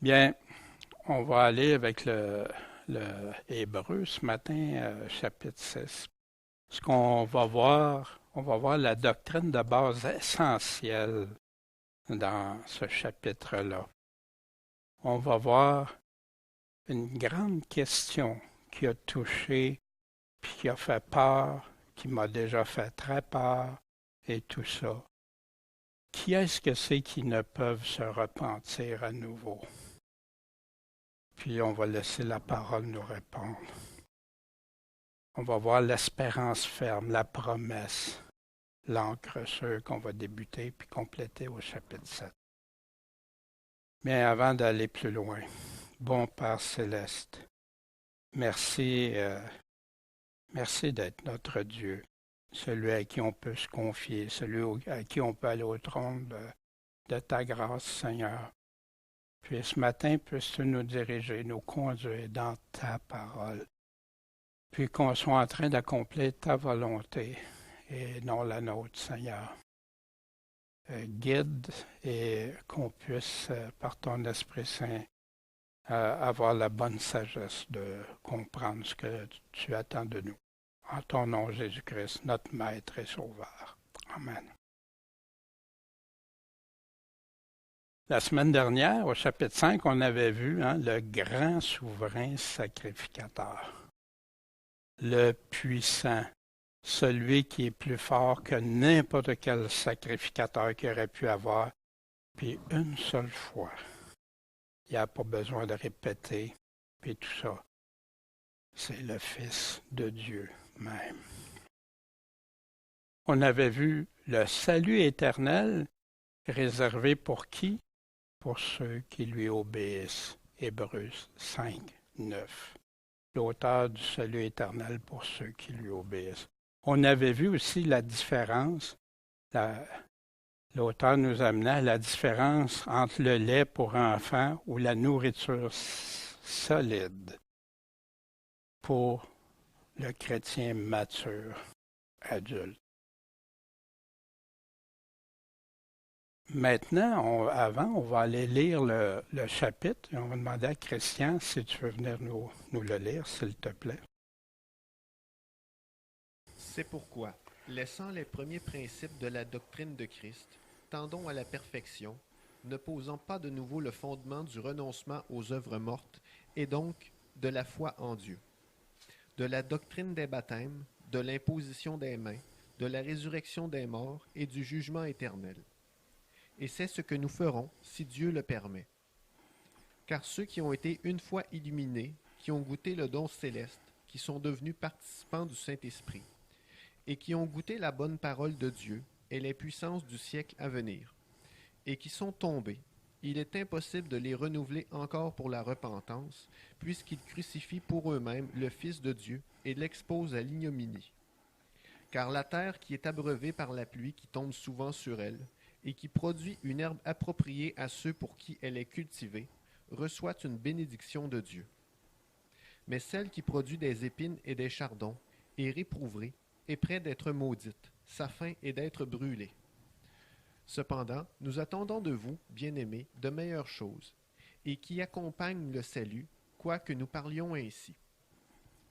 Bien, on va aller avec le Hébreu ce matin, chapitre 6. Ce qu'on va voir, on va voir la doctrine de base essentielle dans ce chapitre-là. On va voir une grande question qui a touché, puis qui a fait peur, qui m'a déjà fait très peur, et tout ça. Qui est-ce que c'est qui ne peuvent se repentir à nouveau? Puis on va laisser la parole nous répondre. On va voir l'espérance ferme, la promesse, l'encre sûre qu'on va débuter puis compléter au chapitre 7. Mais avant d'aller plus loin, bon Père céleste, merci, merci d'être notre Dieu, celui à qui on peut se confier, celui à qui on peut aller au trône de ta grâce, Seigneur. Puis ce matin, puisses-tu nous diriger, nous conduire dans ta parole, puis qu'on soit en train d'accomplir ta volonté et non la nôtre, Seigneur. Guide et qu'on puisse, par ton Esprit Saint, avoir la bonne sagesse de comprendre ce que tu attends de nous. En ton nom, Jésus-Christ, notre Maître et Sauveur. Amen. La semaine dernière, au chapitre 5, on avait vu le grand souverain sacrificateur, le puissant, celui qui est plus fort que n'importe quel sacrificateur qu'il aurait pu avoir, puis une seule fois. Il n'y a pas besoin de répéter, puis tout ça. C'est le Fils de Dieu même. On avait vu le salut éternel réservé pour qui? Pour ceux qui lui obéissent. Hébreux 5, 9. L'auteur du salut éternel pour ceux qui lui obéissent. On avait vu aussi la différence. L'auteur nous amenait à la différence entre le lait pour enfants ou la nourriture solide pour le chrétien mature, adulte. Maintenant, on va aller lire le chapitre et on va demander à Christian si tu veux venir nous le lire, s'il te plaît. C'est pourquoi, laissant les premiers principes de la doctrine de Christ, tendons à la perfection, ne posant pas de nouveau le fondement du renoncement aux œuvres mortes, et donc de la foi en Dieu, de la doctrine des baptêmes, de l'imposition des mains, de la résurrection des morts et du jugement éternel. Et c'est ce que nous ferons si Dieu le permet. Car ceux qui ont été une fois illuminés, qui ont goûté le don céleste, qui sont devenus participants du Saint-Esprit, et qui ont goûté la bonne parole de Dieu et les puissances du siècle à venir, et qui sont tombés, il est impossible de les renouveler encore pour la repentance, puisqu'ils crucifient pour eux-mêmes le Fils de Dieu et l'exposent à l'ignominie. Car la terre qui est abreuvée par la pluie qui tombe souvent sur elle, et qui produit une herbe appropriée à ceux pour qui elle est cultivée, reçoit une bénédiction de Dieu. Mais celle qui produit des épines et des chardons est réprouvrée, est près d'être maudite, sa fin est d'être brûlée. Cependant, nous attendons de vous, bien-aimés, de meilleures choses, et qui accompagnent le salut, quoique nous parlions ainsi.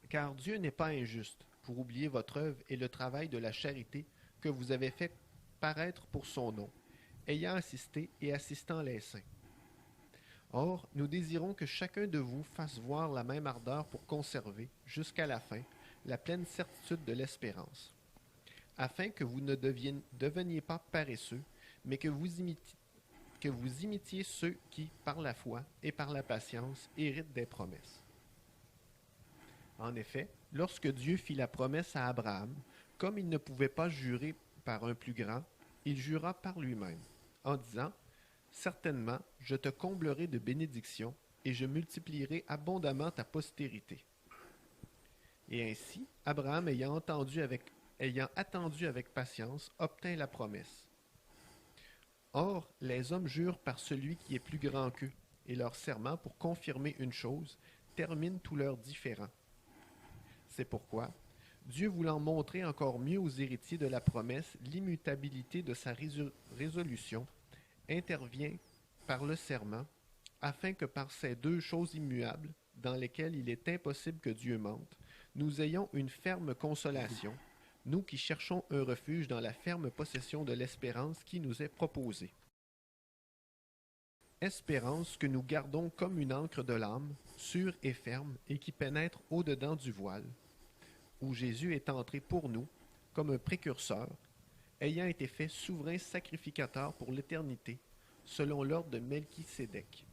Car Dieu n'est pas injuste pour oublier votre œuvre et le travail de la charité que vous avez fait paraître pour son nom, ayant assisté et assistant les saints. Or, nous désirons que chacun de vous fasse voir la même ardeur pour conserver, jusqu'à la fin, la pleine certitude de l'espérance, afin que vous ne deveniez pas paresseux, mais que vous imitiez ceux qui, par la foi et par la patience, héritent des promesses. En effet, lorsque Dieu fit la promesse à Abraham, comme il ne pouvait pas jurer par un plus grand, il jura par lui-même, en disant « Certainement, je te comblerai de bénédictions, et je multiplierai abondamment ta postérité. » Et ainsi, Abraham, ayant attendu avec patience, obtint la promesse. Or, les hommes jurent par celui qui est plus grand qu'eux, et leur serment, pour confirmer une chose, termine tous leurs différends. C'est pourquoi, Dieu voulant montrer encore mieux aux héritiers de la promesse l'immutabilité de sa résolution, intervient par le serment, afin que par ces deux choses immuables, dans lesquelles il est impossible que Dieu mente, nous ayons une ferme consolation, nous qui cherchons un refuge dans la ferme possession de l'espérance qui nous est proposée. Espérance que nous gardons comme une ancre de l'âme, sûre et ferme, et qui pénètre au-dedans du voile, où Jésus est entré pour nous, comme un précurseur, ayant été fait souverain sacrificateur pour l'éternité, selon l'ordre de Melchisédek.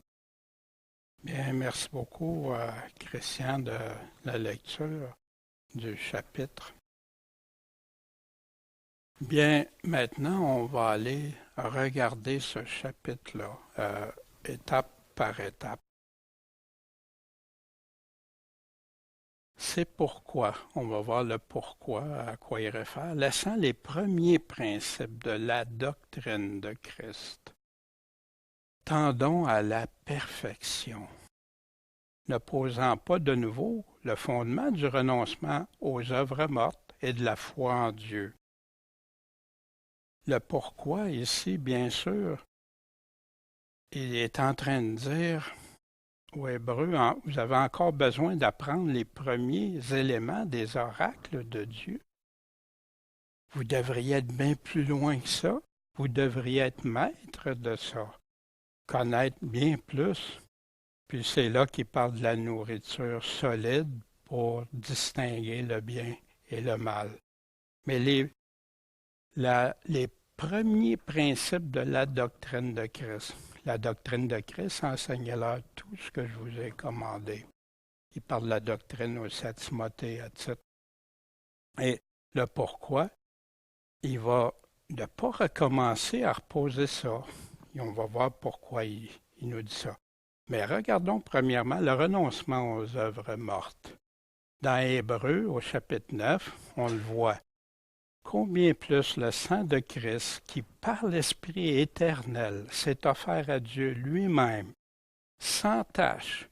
Bien, merci beaucoup, Christian, de la lecture du chapitre. Bien, maintenant, on va aller regarder ce chapitre-là, étape par étape. C'est pourquoi, on va voir le pourquoi, à quoi il réfère, laissant les premiers principes de la doctrine de Christ. Tendons à la perfection, ne posant pas de nouveau le fondement du renoncement aux œuvres mortes et de la foi en Dieu. Le pourquoi ici, bien sûr, il est en train de dire aux Hébreux, vous avez encore besoin d'apprendre les premiers éléments des oracles de Dieu. Vous devriez être bien plus loin que ça. Vous devriez être maître de ça, connaître bien plus. Puis c'est là qu'il parle de la nourriture solide pour distinguer le bien et le mal. Mais les premiers principes de la doctrine de Christ. La doctrine de Christ, enseignez-leur tout ce que je vous ai commandé. Il parle de la doctrine aussi à Timothée, etc. Et le pourquoi, il va ne pas recommencer à reposer ça. Et on va voir pourquoi il nous dit ça. Mais regardons premièrement le renoncement aux œuvres mortes. Dans Hébreux, au chapitre 9, on le voit. Combien plus le sang de Christ, qui par l'Esprit éternel s'est offert à Dieu lui-même, sans tache,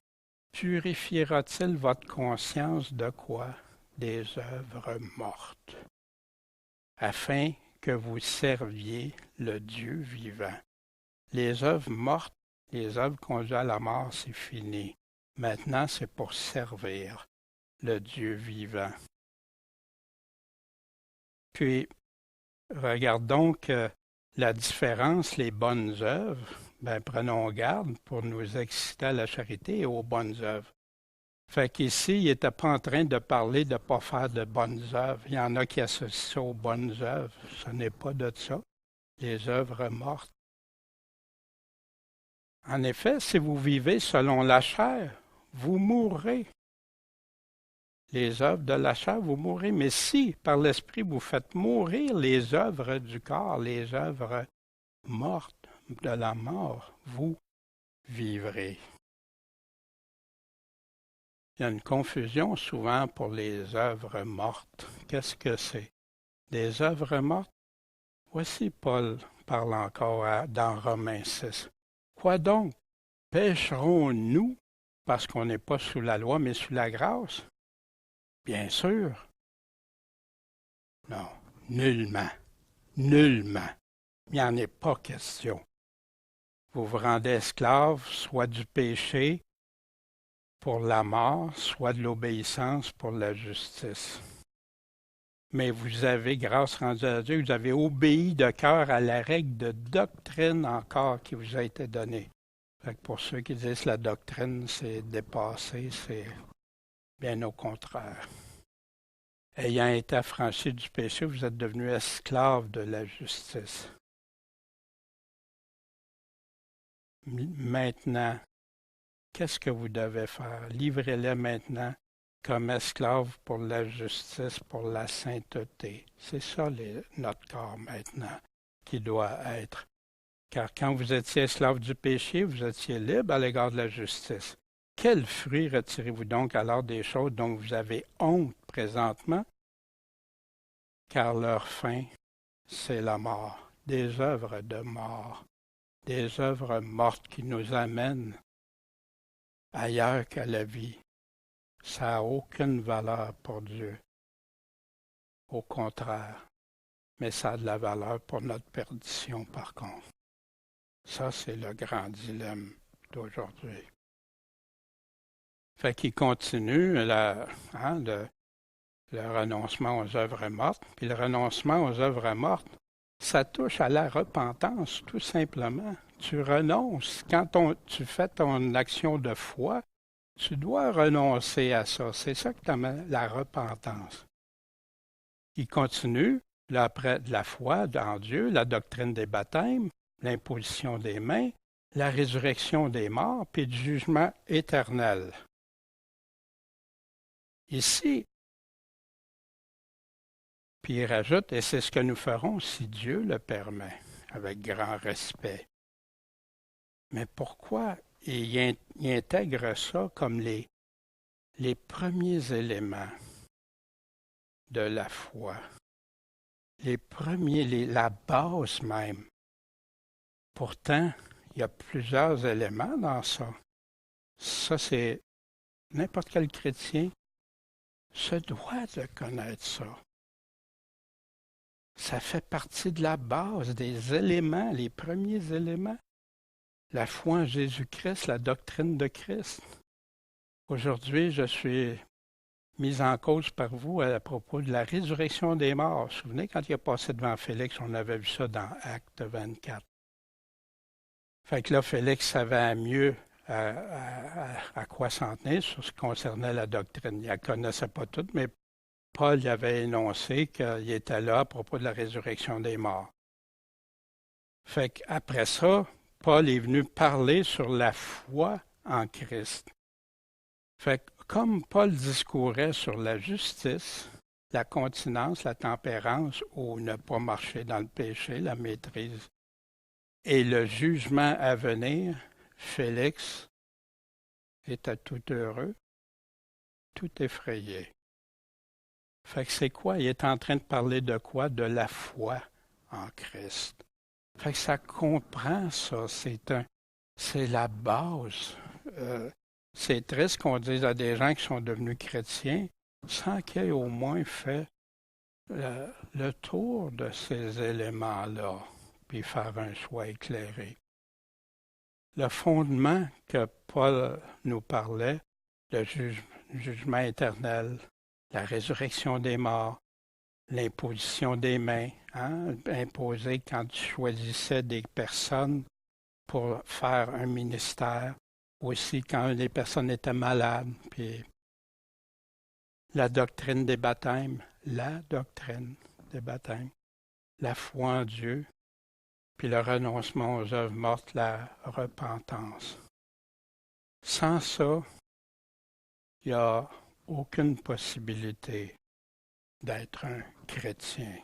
purifiera-t-il votre conscience de quoi? Des œuvres mortes, afin que vous serviez le Dieu vivant. Les œuvres mortes, les œuvres conduites à la mort, c'est fini. Maintenant, c'est pour servir le Dieu vivant. Puis, regardons que la différence, les bonnes œuvres, prenons garde pour nous exciter à la charité et aux bonnes œuvres. Fait qu'ici, il n'était pas en train de parler de ne pas faire de bonnes œuvres. Il y en a qui associent ça aux bonnes œuvres. Ce n'est pas de ça. Les œuvres mortes. En effet, si vous vivez selon la chair, vous mourrez. Les œuvres de la chair, vous mourrez. Mais si, par l'Esprit, vous faites mourir les œuvres du corps, les œuvres mortes de la mort, vous vivrez. Il y a une confusion souvent pour les œuvres mortes. Qu'est-ce que c'est? Des œuvres mortes? Voici Paul parle encore dans Romains 6. Quoi donc? Pécherons-nous parce qu'on n'est pas sous la loi mais sous la grâce? Bien sûr. Non, nullement. Nullement. Il n'y en est pas question. Vous vous rendez esclave, soit du péché pour la mort, soit de l'obéissance pour la justice. Mais vous avez, grâce rendue à Dieu, vous avez obéi de cœur à la règle de doctrine encore qui vous a été donnée. Fait que pour ceux qui disent que la doctrine, c'est dépassé, c'est bien au contraire. Ayant été affranchis du péché, vous êtes devenus esclaves de la justice. Maintenant, qu'est-ce que vous devez faire? Livrez-les maintenant comme esclaves pour la justice, pour la sainteté. C'est ça notre corps maintenant qui doit être. Car quand vous étiez esclaves du péché, vous étiez libres à l'égard de la justice. Quel fruit retirez-vous donc alors des choses dont vous avez honte présentement? Car leur fin, c'est la mort, des œuvres de mort, des œuvres mortes qui nous amènent ailleurs qu'à la vie. Ça n'a aucune valeur pour Dieu. Au contraire, mais ça a de la valeur pour notre perdition par contre. Ça, c'est le grand dilemme d'aujourd'hui. Fait qu'il continue le renoncement aux œuvres mortes. Puis le renoncement aux œuvres mortes, ça touche à la repentance, tout simplement. Tu renonces. Quand tu fais ton action de foi, tu dois renoncer à ça. C'est ça que t'amène la repentance. Il continue, là, après de la foi en Dieu, la doctrine des baptêmes, l'imposition des mains, la résurrection des morts, puis le jugement éternel. Ici, puis il rajoute, et c'est ce que nous ferons si Dieu le permet, avec grand respect. Mais pourquoi il intègre ça comme les premiers éléments de la foi? Les premiers, la base même. Pourtant, il y a plusieurs éléments dans ça. Ça, c'est n'importe quel chrétien se doit de connaître ça. Ça fait partie de la base, des éléments, les premiers éléments. La foi en Jésus-Christ, la doctrine de Christ. Aujourd'hui, je suis mis en cause par vous à propos de la résurrection des morts. Vous vous souvenez, quand il a passé devant Félix, on avait vu ça dans Acte 24. Fait que là, Félix savait mieux à quoi s'en tenir sur ce qui concernait la doctrine. Il ne la connaissait pas toute, mais Paul y avait énoncé qu'il était là à propos de la résurrection des morts. Fait qu'après ça, Paul est venu parler sur la foi en Christ. Fait que comme Paul discourait sur la justice, la continence, la tempérance, ou ne pas marcher dans le péché, la maîtrise, et le jugement à venir, Félix était tout heureux, tout effrayé. Fait que c'est quoi? Il est en train de parler de quoi? De la foi en Christ. Fait que ça comprend ça, c'est la base. C'est triste qu'on dise à des gens qui sont devenus chrétiens sans qu'ils aient au moins fait le tour de ces éléments-là, puis faire un choix éclairé. Le fondement que Paul nous parlait, le jugement éternel, la résurrection des morts, l'imposition des mains, imposer quand tu choisissais des personnes pour faire un ministère, aussi quand les personnes étaient malades, puis la doctrine des baptêmes, la foi en Dieu, puis le renoncement aux œuvres mortes, la repentance. Sans ça, il n'y a aucune possibilité d'être un chrétien.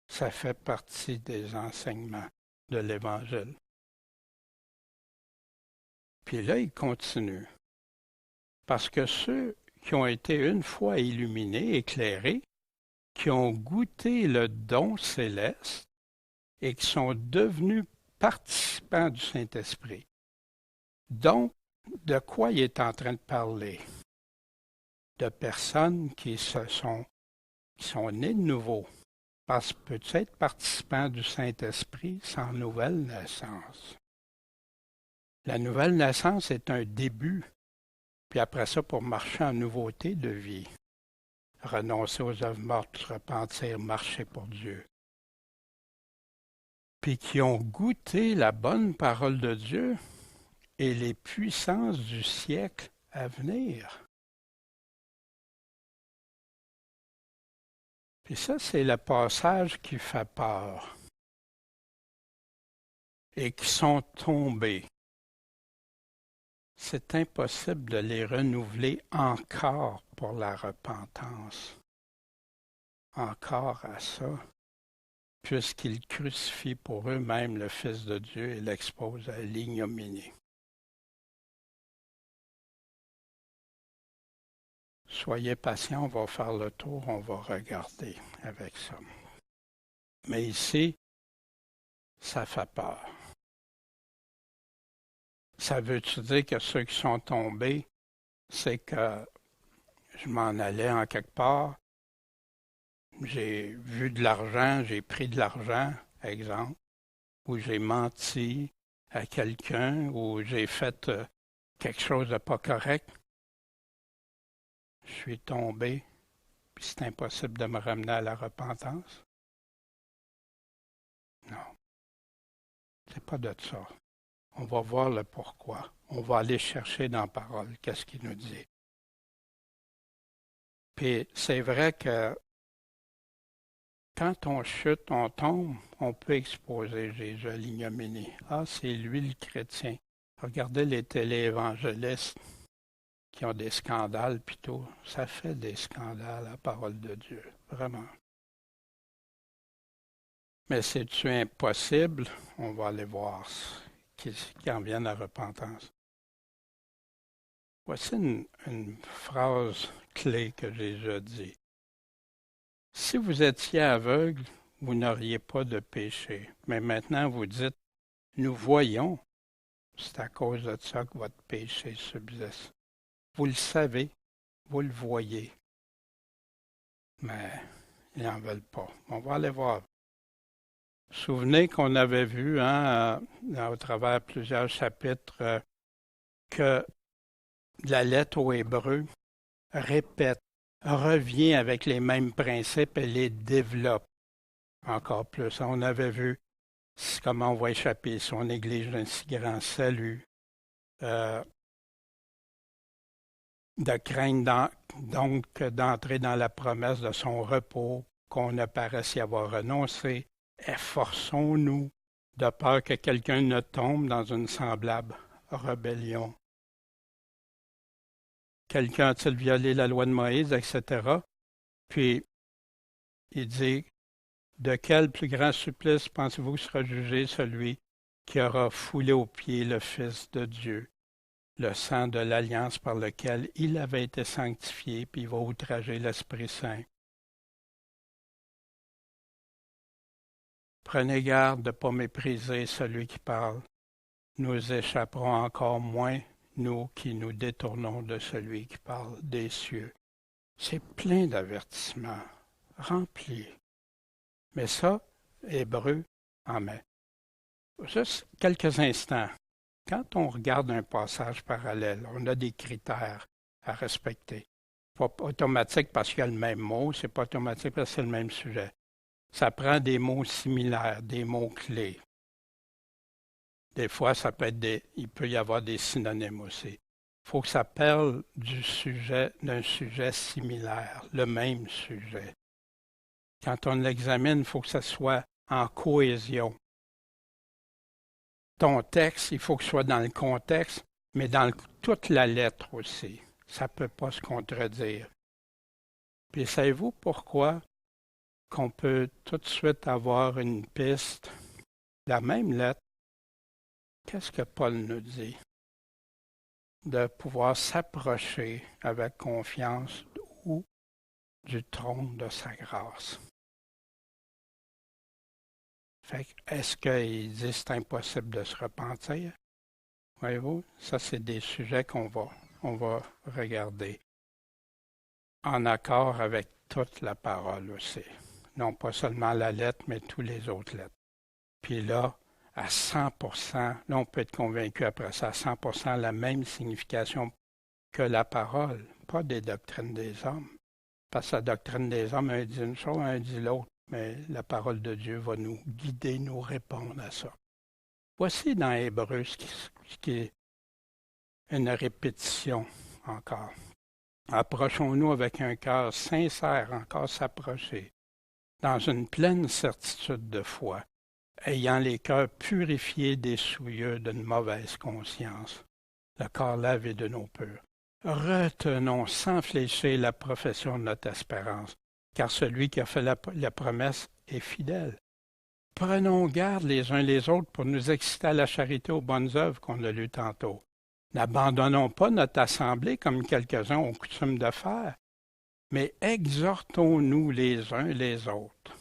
Ça fait partie des enseignements de l'Évangile. Puis là, il continue. Parce que ceux qui ont été une fois illuminés, éclairés, qui ont goûté le don céleste et qui sont devenus participants du Saint-Esprit. Donc, de quoi il est en train de parler? De personnes qui sont nées de nouveau. Parce que peut être participant du Saint-Esprit sans nouvelle naissance. La nouvelle naissance est un début, puis après ça, pour marcher en nouveauté de vie. Renoncer aux œuvres mortes, se repentir, marcher pour Dieu. Puis qui ont goûté la bonne parole de Dieu et les puissances du siècle à venir. Puis ça, c'est le passage qui fait peur. Et qui sont tombés. C'est impossible de les renouveler encore pour la repentance. Encore à ça, puisqu'ils crucifient pour eux-mêmes le Fils de Dieu et l'exposent à l'ignominie. Soyez patients, on va faire le tour, on va regarder avec ça. Mais ici, ça fait peur. Ça veut-tu dire que ceux qui sont tombés, c'est que je m'en allais en quelque part, j'ai vu de l'argent, j'ai pris de l'argent, exemple, ou j'ai menti, à quelqu'un ou j'ai fait quelque chose de pas correct, je suis tombé, puis c'est impossible de me ramener à la repentance. Non, c'est pas de ça. On va voir le pourquoi. On va aller chercher dans la parole qu'est-ce qu'il nous dit. Puis c'est vrai que quand on chute, on tombe, on peut exposer Jésus à l'ignominie. Ah, c'est lui le chrétien. Regardez les téléévangélistes qui ont des scandales, puis tout. Ça fait des scandales, la parole de Dieu, vraiment. Mais c'est-tu impossible? On va aller voir qui en viennent à repentance. Voici une phrase clé que Jésus a dit. Si vous étiez aveugle, vous n'auriez pas de péché. Mais maintenant, vous dites, nous voyons. C'est à cause de ça que votre péché subsiste. Vous le savez, vous le voyez. Mais ils n'en veulent pas. On va aller voir. Vous vous souvenez qu'on avait vu, au travers plusieurs chapitres, que la lettre aux Hébreux répète, revient avec les mêmes principes et les développe encore plus. On avait vu comment on va échapper si on néglige un si grand salut. De craindre donc d'entrer dans la promesse de son repos qu'on ne paraisse y avoir renoncé. Efforçons-nous de peur que quelqu'un ne tombe dans une semblable rébellion. Quelqu'un a-t-il violé la loi de Moïse, etc. Puis, il dit, de quel plus grand supplice pensez-vous sera jugé celui qui aura foulé aux pieds le Fils de Dieu, le sang de l'alliance par lequel il avait été sanctifié, puis il va outrager l'Esprit Saint. Prenez garde de ne pas mépriser celui qui parle. Nous échapperons encore moins, nous qui nous détournons de celui qui parle des cieux. C'est plein d'avertissements, remplis. Mais ça, Hébreu en met. Juste quelques instants. Quand on regarde un passage parallèle, on a des critères à respecter. Pas automatique parce qu'il y a le même mot, c'est pas automatique parce que c'est le même sujet. Ça prend des mots similaires, des mots clés. Des fois, il peut y avoir des synonymes aussi. Il faut que ça parle d'un sujet similaire, le même sujet. Quand on l'examine, il faut que ça soit en cohésion. Ton texte, il faut que ce soit dans le contexte, mais dans toute la lettre aussi. Ça ne peut pas se contredire. Puis savez-vous pourquoi qu'on peut tout de suite avoir une piste, la même lettre? Qu'est-ce que Paul nous dit? De pouvoir s'approcher avec confiance du trône de sa grâce. Fait que, est-ce qu'il dit que c'est impossible de se repentir? Voyez-vous, ça c'est des sujets qu'on va regarder. En accord avec toute la parole aussi. Non pas seulement la lettre, mais tous les autres lettres. Puis là, à 100%, là on peut être convaincu après ça, à 100% la même signification que la parole, pas des doctrines des hommes. Parce que la doctrine des hommes, un dit une chose, un dit l'autre, mais la parole de Dieu va nous guider, nous répondre à ça. Voici dans Hébreu ce qui est une répétition encore. Approchons-nous avec un cœur sincère, encore s'approcher, dans une pleine certitude de foi, ayant les cœurs purifiés des souillures d'une mauvaise conscience, le corps lavé de nos purs. Retenons sans fléchir la profession de notre espérance, car celui qui a fait la promesse est fidèle. Prenons garde les uns les autres pour nous exciter à la charité aux bonnes œuvres qu'on a lues tantôt. N'abandonnons pas notre assemblée comme quelques-uns ont coutume de faire, mais exhortons-nous les uns les autres.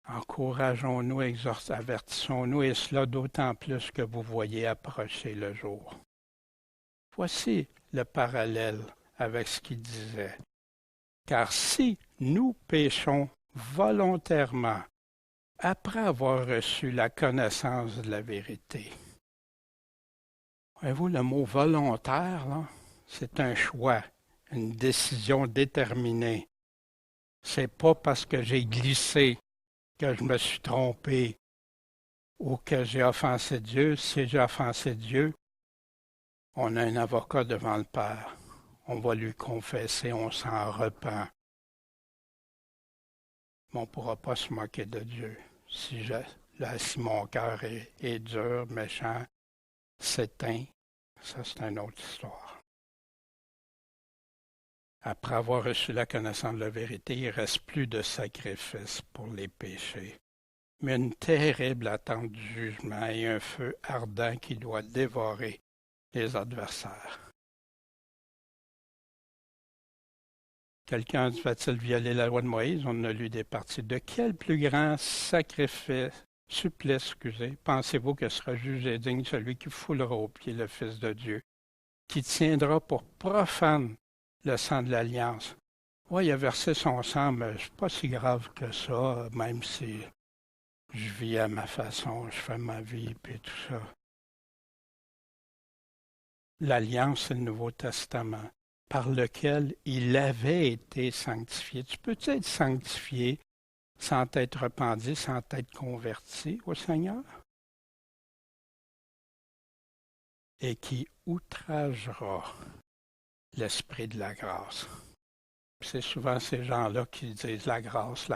Encourageons-nous, avertissons-nous, et cela d'autant plus que vous voyez approcher le jour. Voici le parallèle avec ce qu'il disait. Car si nous péchons volontairement, après avoir reçu la connaissance de la vérité, Voyez-vous, le mot volontaire, là, c'est un choix, une décision déterminée. C'est pas parce que j'ai glissé que je me suis trompé ou que j'ai offensé Dieu. Si j'ai offensé Dieu, on a un avocat devant le Père. On va lui confesser, on s'en repent. Mais on ne pourra pas se moquer de Dieu. Si mon cœur est dur, méchant, s'éteint, ça c'est une autre histoire. Après avoir reçu la connaissance de la vérité, il ne reste plus de sacrifice pour les péchés, mais une terrible attente du jugement et un feu ardent qui doit dévorer les adversaires. Quelqu'un va-t-il violer la loi de Moïse? On a lu des parties. De quel plus grand supplice, pensez-vous que sera jugé digne celui qui foulera aux pieds le Fils de Dieu, qui tiendra pour profane le sang de l'Alliance? Oui, il a versé son sang, mais c'est pas si grave que ça, même si je vis à ma façon, je fais ma vie, puis tout ça. L'Alliance, c'est le Nouveau Testament, par lequel il avait été sanctifié. Tu peux être sanctifié sans être repenti, sans être converti au Seigneur? Et qui outragera l'Esprit de la grâce. C'est souvent ces gens-là qui disent la grâce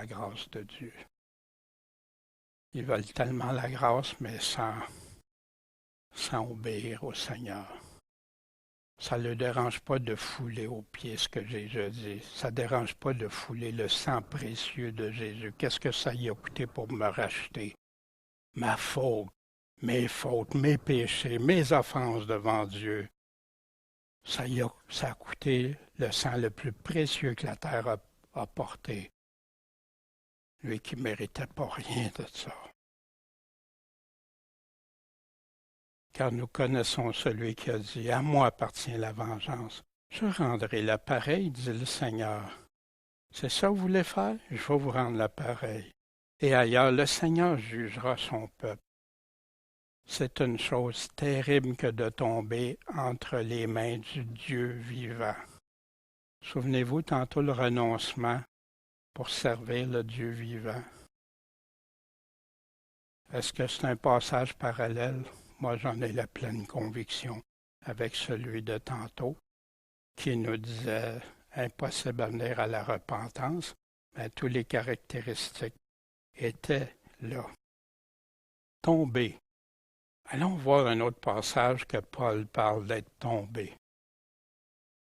de Dieu. Ils veulent tellement la grâce, mais sans obéir au Seigneur. Ça ne le dérange pas de fouler aux pieds ce que Jésus dit. Ça ne dérange pas de fouler le sang précieux de Jésus. Qu'est-ce que ça y a coûté pour me racheter? Ma faute, mes péchés, mes offenses devant Dieu. Ça a coûté le sang le plus précieux que la terre a porté. Lui qui ne méritait pas rien de ça. Car nous connaissons celui qui a dit, « À moi appartient la vengeance. Je rendrai l'appareil, dit le Seigneur. » C'est ça que vous voulez faire? Je vais vous rendre l'appareil. Et ailleurs, le Seigneur jugera son peuple. C'est une chose terrible que de tomber entre les mains du Dieu vivant. Souvenez-vous tantôt le renoncement pour servir le Dieu vivant. Est-ce que c'est un passage parallèle? Moi, j'en ai la pleine conviction avec celui de tantôt, qui nous disait impossible à venir à la repentance, mais toutes les caractéristiques étaient là. Tomber. Allons voir un autre passage que Paul parle d'être tombé.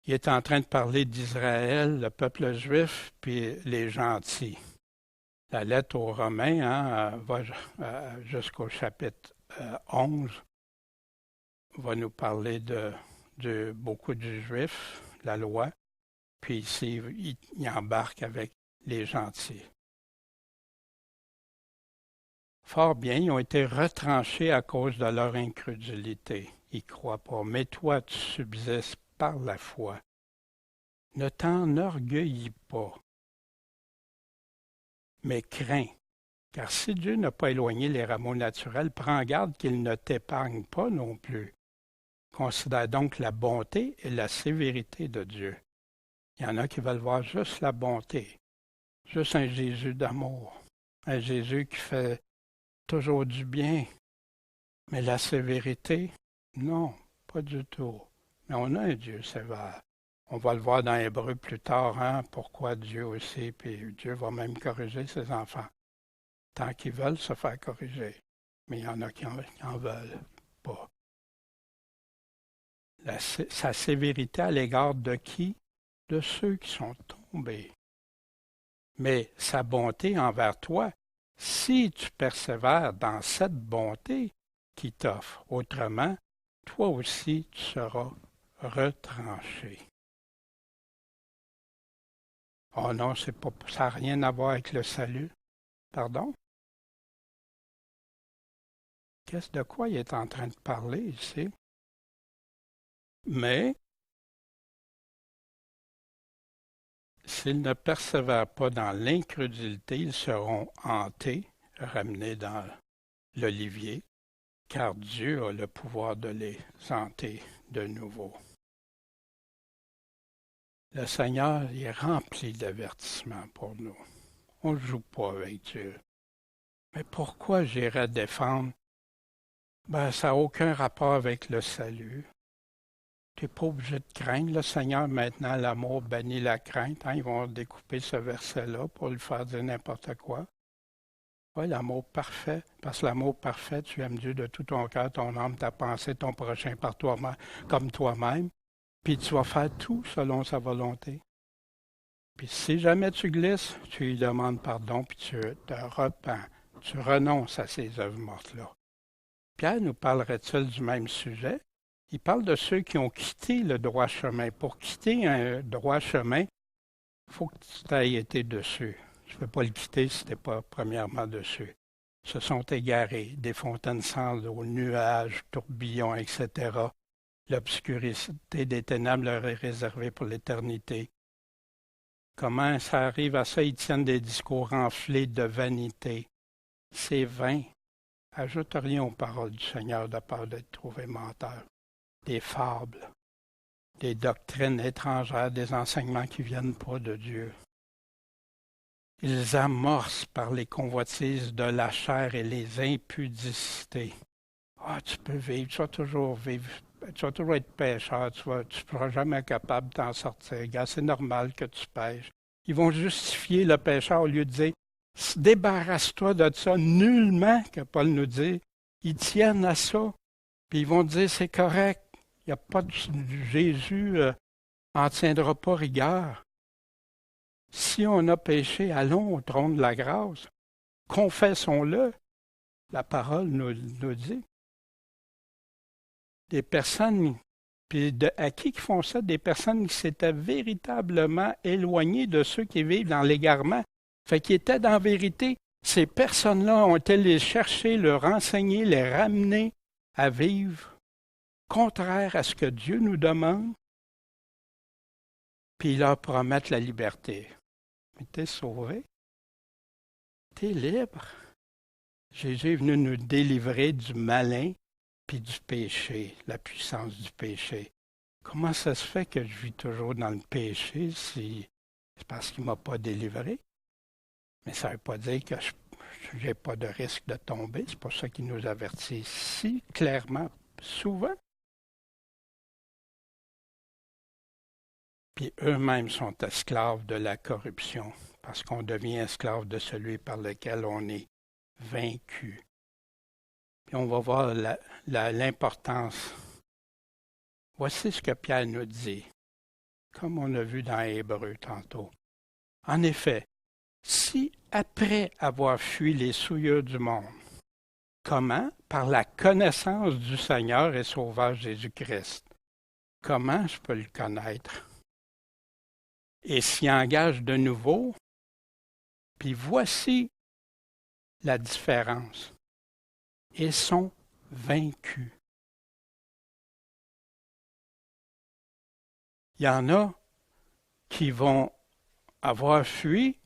Il est en train de parler d'Israël, le peuple juif, puis les gentils. La lettre aux Romains va jusqu'au chapitre 11, va nous parler de beaucoup de Juifs, la loi, puis ici, il embarque avec les gentils. Fort bien, ils ont été retranchés à cause de leur incrédulité. Ils ne croient pas. Mais toi, tu subsistes par la foi. Ne t'enorgueillis pas, mais crains. Car si Dieu n'a pas éloigné les rameaux naturels, prends garde qu'il ne t'épargne pas non plus. Considère donc la bonté et la sévérité de Dieu. Il y en a qui veulent voir juste la bonté, juste un Jésus d'amour, un Jésus qui fait toujours du bien. Mais la sévérité, non, pas du tout. Mais on a un Dieu sévère. On va le voir dans Hébreu plus tard, pourquoi Dieu aussi, puis Dieu va même corriger ses enfants. Tant qu'ils veulent se faire corriger. Mais il y en a qui en veulent pas. Sa sévérité à l'égard de qui? De ceux qui sont tombés. Mais sa bonté envers toi, si tu persévères dans cette bonté qu'il t'offre, autrement, toi aussi tu seras retranché. Oh non, ça n'a rien à voir avec le salut. Pardon? Qu'est-ce de quoi il est en train de parler ici? Mais s'ils ne persévèrent pas dans l'incrédulité, ils seront hantés, ramenés dans l'olivier, car Dieu a le pouvoir de les hanter de nouveau. Le Seigneur est rempli d'avertissements pour nous. On ne joue pas avec Dieu. Mais pourquoi j'irais défendre? Ça n'a aucun rapport avec le salut. Tu n'es pas obligé de craindre le Seigneur. Maintenant, l'amour bannit la crainte. Ils vont découper ce verset-là pour lui faire dire n'importe quoi. Oui, l'amour parfait. Parce que l'amour parfait, tu aimes Dieu de tout ton cœur, ton âme, ta pensée, ton prochain par toi-même, comme toi-même. Puis tu vas faire tout selon sa volonté. Puis si jamais tu glisses, tu lui demandes pardon, puis tu te repens. Tu renonces à ces œuvres mortes-là. Pierre nous parlerait-il du même sujet? Il parle de ceux qui ont quitté le droit chemin. Pour quitter un droit chemin, il faut que tu aies été dessus. Tu ne peux pas le quitter si tu n'es pas premièrement dessus. Se sont égarés, des fontaines sans eau, nuages, tourbillons, etc. L'obscurité des ténèbres leur est réservée pour l'éternité. Comment ça arrive à ça? Ils tiennent des discours enflés de vanité. C'est vain. Ajoute rien aux paroles du Seigneur de peur d'être trouvé menteur. Des fables, des doctrines étrangères, des enseignements qui ne viennent pas de Dieu. Ils amorcent par les convoitises de la chair et les impudicités. Tu peux vivre, tu vas toujours vivre, tu vas toujours être pécheur, tu ne seras jamais capable de t'en sortir. Gars, c'est normal que tu pêches. Ils vont justifier le pécheur au lieu de dire débarrasse-toi de ça, nullement, que Paul nous dit. Ils tiennent à ça, puis ils vont dire c'est correct. Il n'y a pas de Jésus n'en tiendra pas rigueur. Si on a péché, allons au trône de la grâce. Confessons-le. La parole nous dit. Des personnes, puis à qui font ça? Des personnes qui s'étaient véritablement éloignées de ceux qui vivent dans l'égarement. Fait qu'ils étaient dans la vérité. Ces personnes-là ont été les chercher, les renseigner, les ramener à vivre contraire à ce que Dieu nous demande, puis ils leur promettent la liberté. Mais t'es sauvé, t'es libre. Jésus est venu nous délivrer du malin puis du péché, la puissance du péché. Comment ça se fait que je vis toujours dans le péché si c'est parce qu'il ne m'a pas délivré? Mais ça ne veut pas dire que je n'ai pas de risque de tomber. C'est pour ça qu'il nous avertit si clairement, souvent. Puis eux-mêmes sont esclaves de la corruption, parce qu'on devient esclave de celui par lequel on est vaincu. Puis on va voir l'importance. Voici ce que Pierre nous dit, comme on a vu dans Hébreu tantôt. En effet, si après avoir fui les souillures du monde, comment? Par la connaissance du Seigneur et Sauveur Jésus-Christ. Comment je peux le connaître? Et s'y engage de nouveau, puis voici la différence. Ils sont vaincus. Il y en a qui vont avoir fui,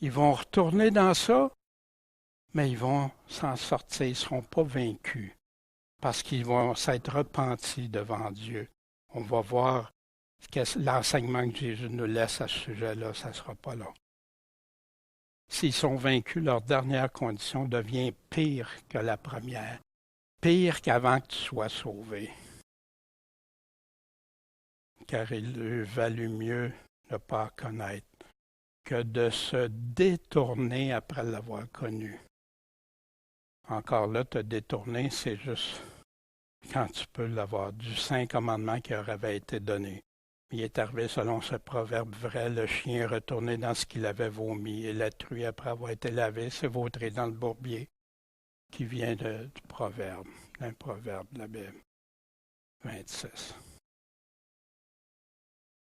ils vont retourner dans ça, mais ils vont s'en sortir, ils ne seront pas vaincus, parce qu'ils vont s'être repentis devant Dieu. On va voir l'enseignement que Jésus nous laisse à ce sujet-là, ça ne sera pas long. S'ils sont vaincus, leur dernière condition devient pire que la première, pire qu'avant que tu sois sauvé. Car il eût valu mieux ne pas connaître que de se détourner après l'avoir connu. Encore là, te détourner, c'est juste quand tu peux l'avoir, du saint commandement qui leur avait été donné. Il est arrivé selon ce proverbe vrai, le chien est retourné dans ce qu'il avait vomi, et la truie, après avoir été lavée, s'est vautrée dans le bourbier, qui vient du proverbe, d'un proverbe de la Bible. 26.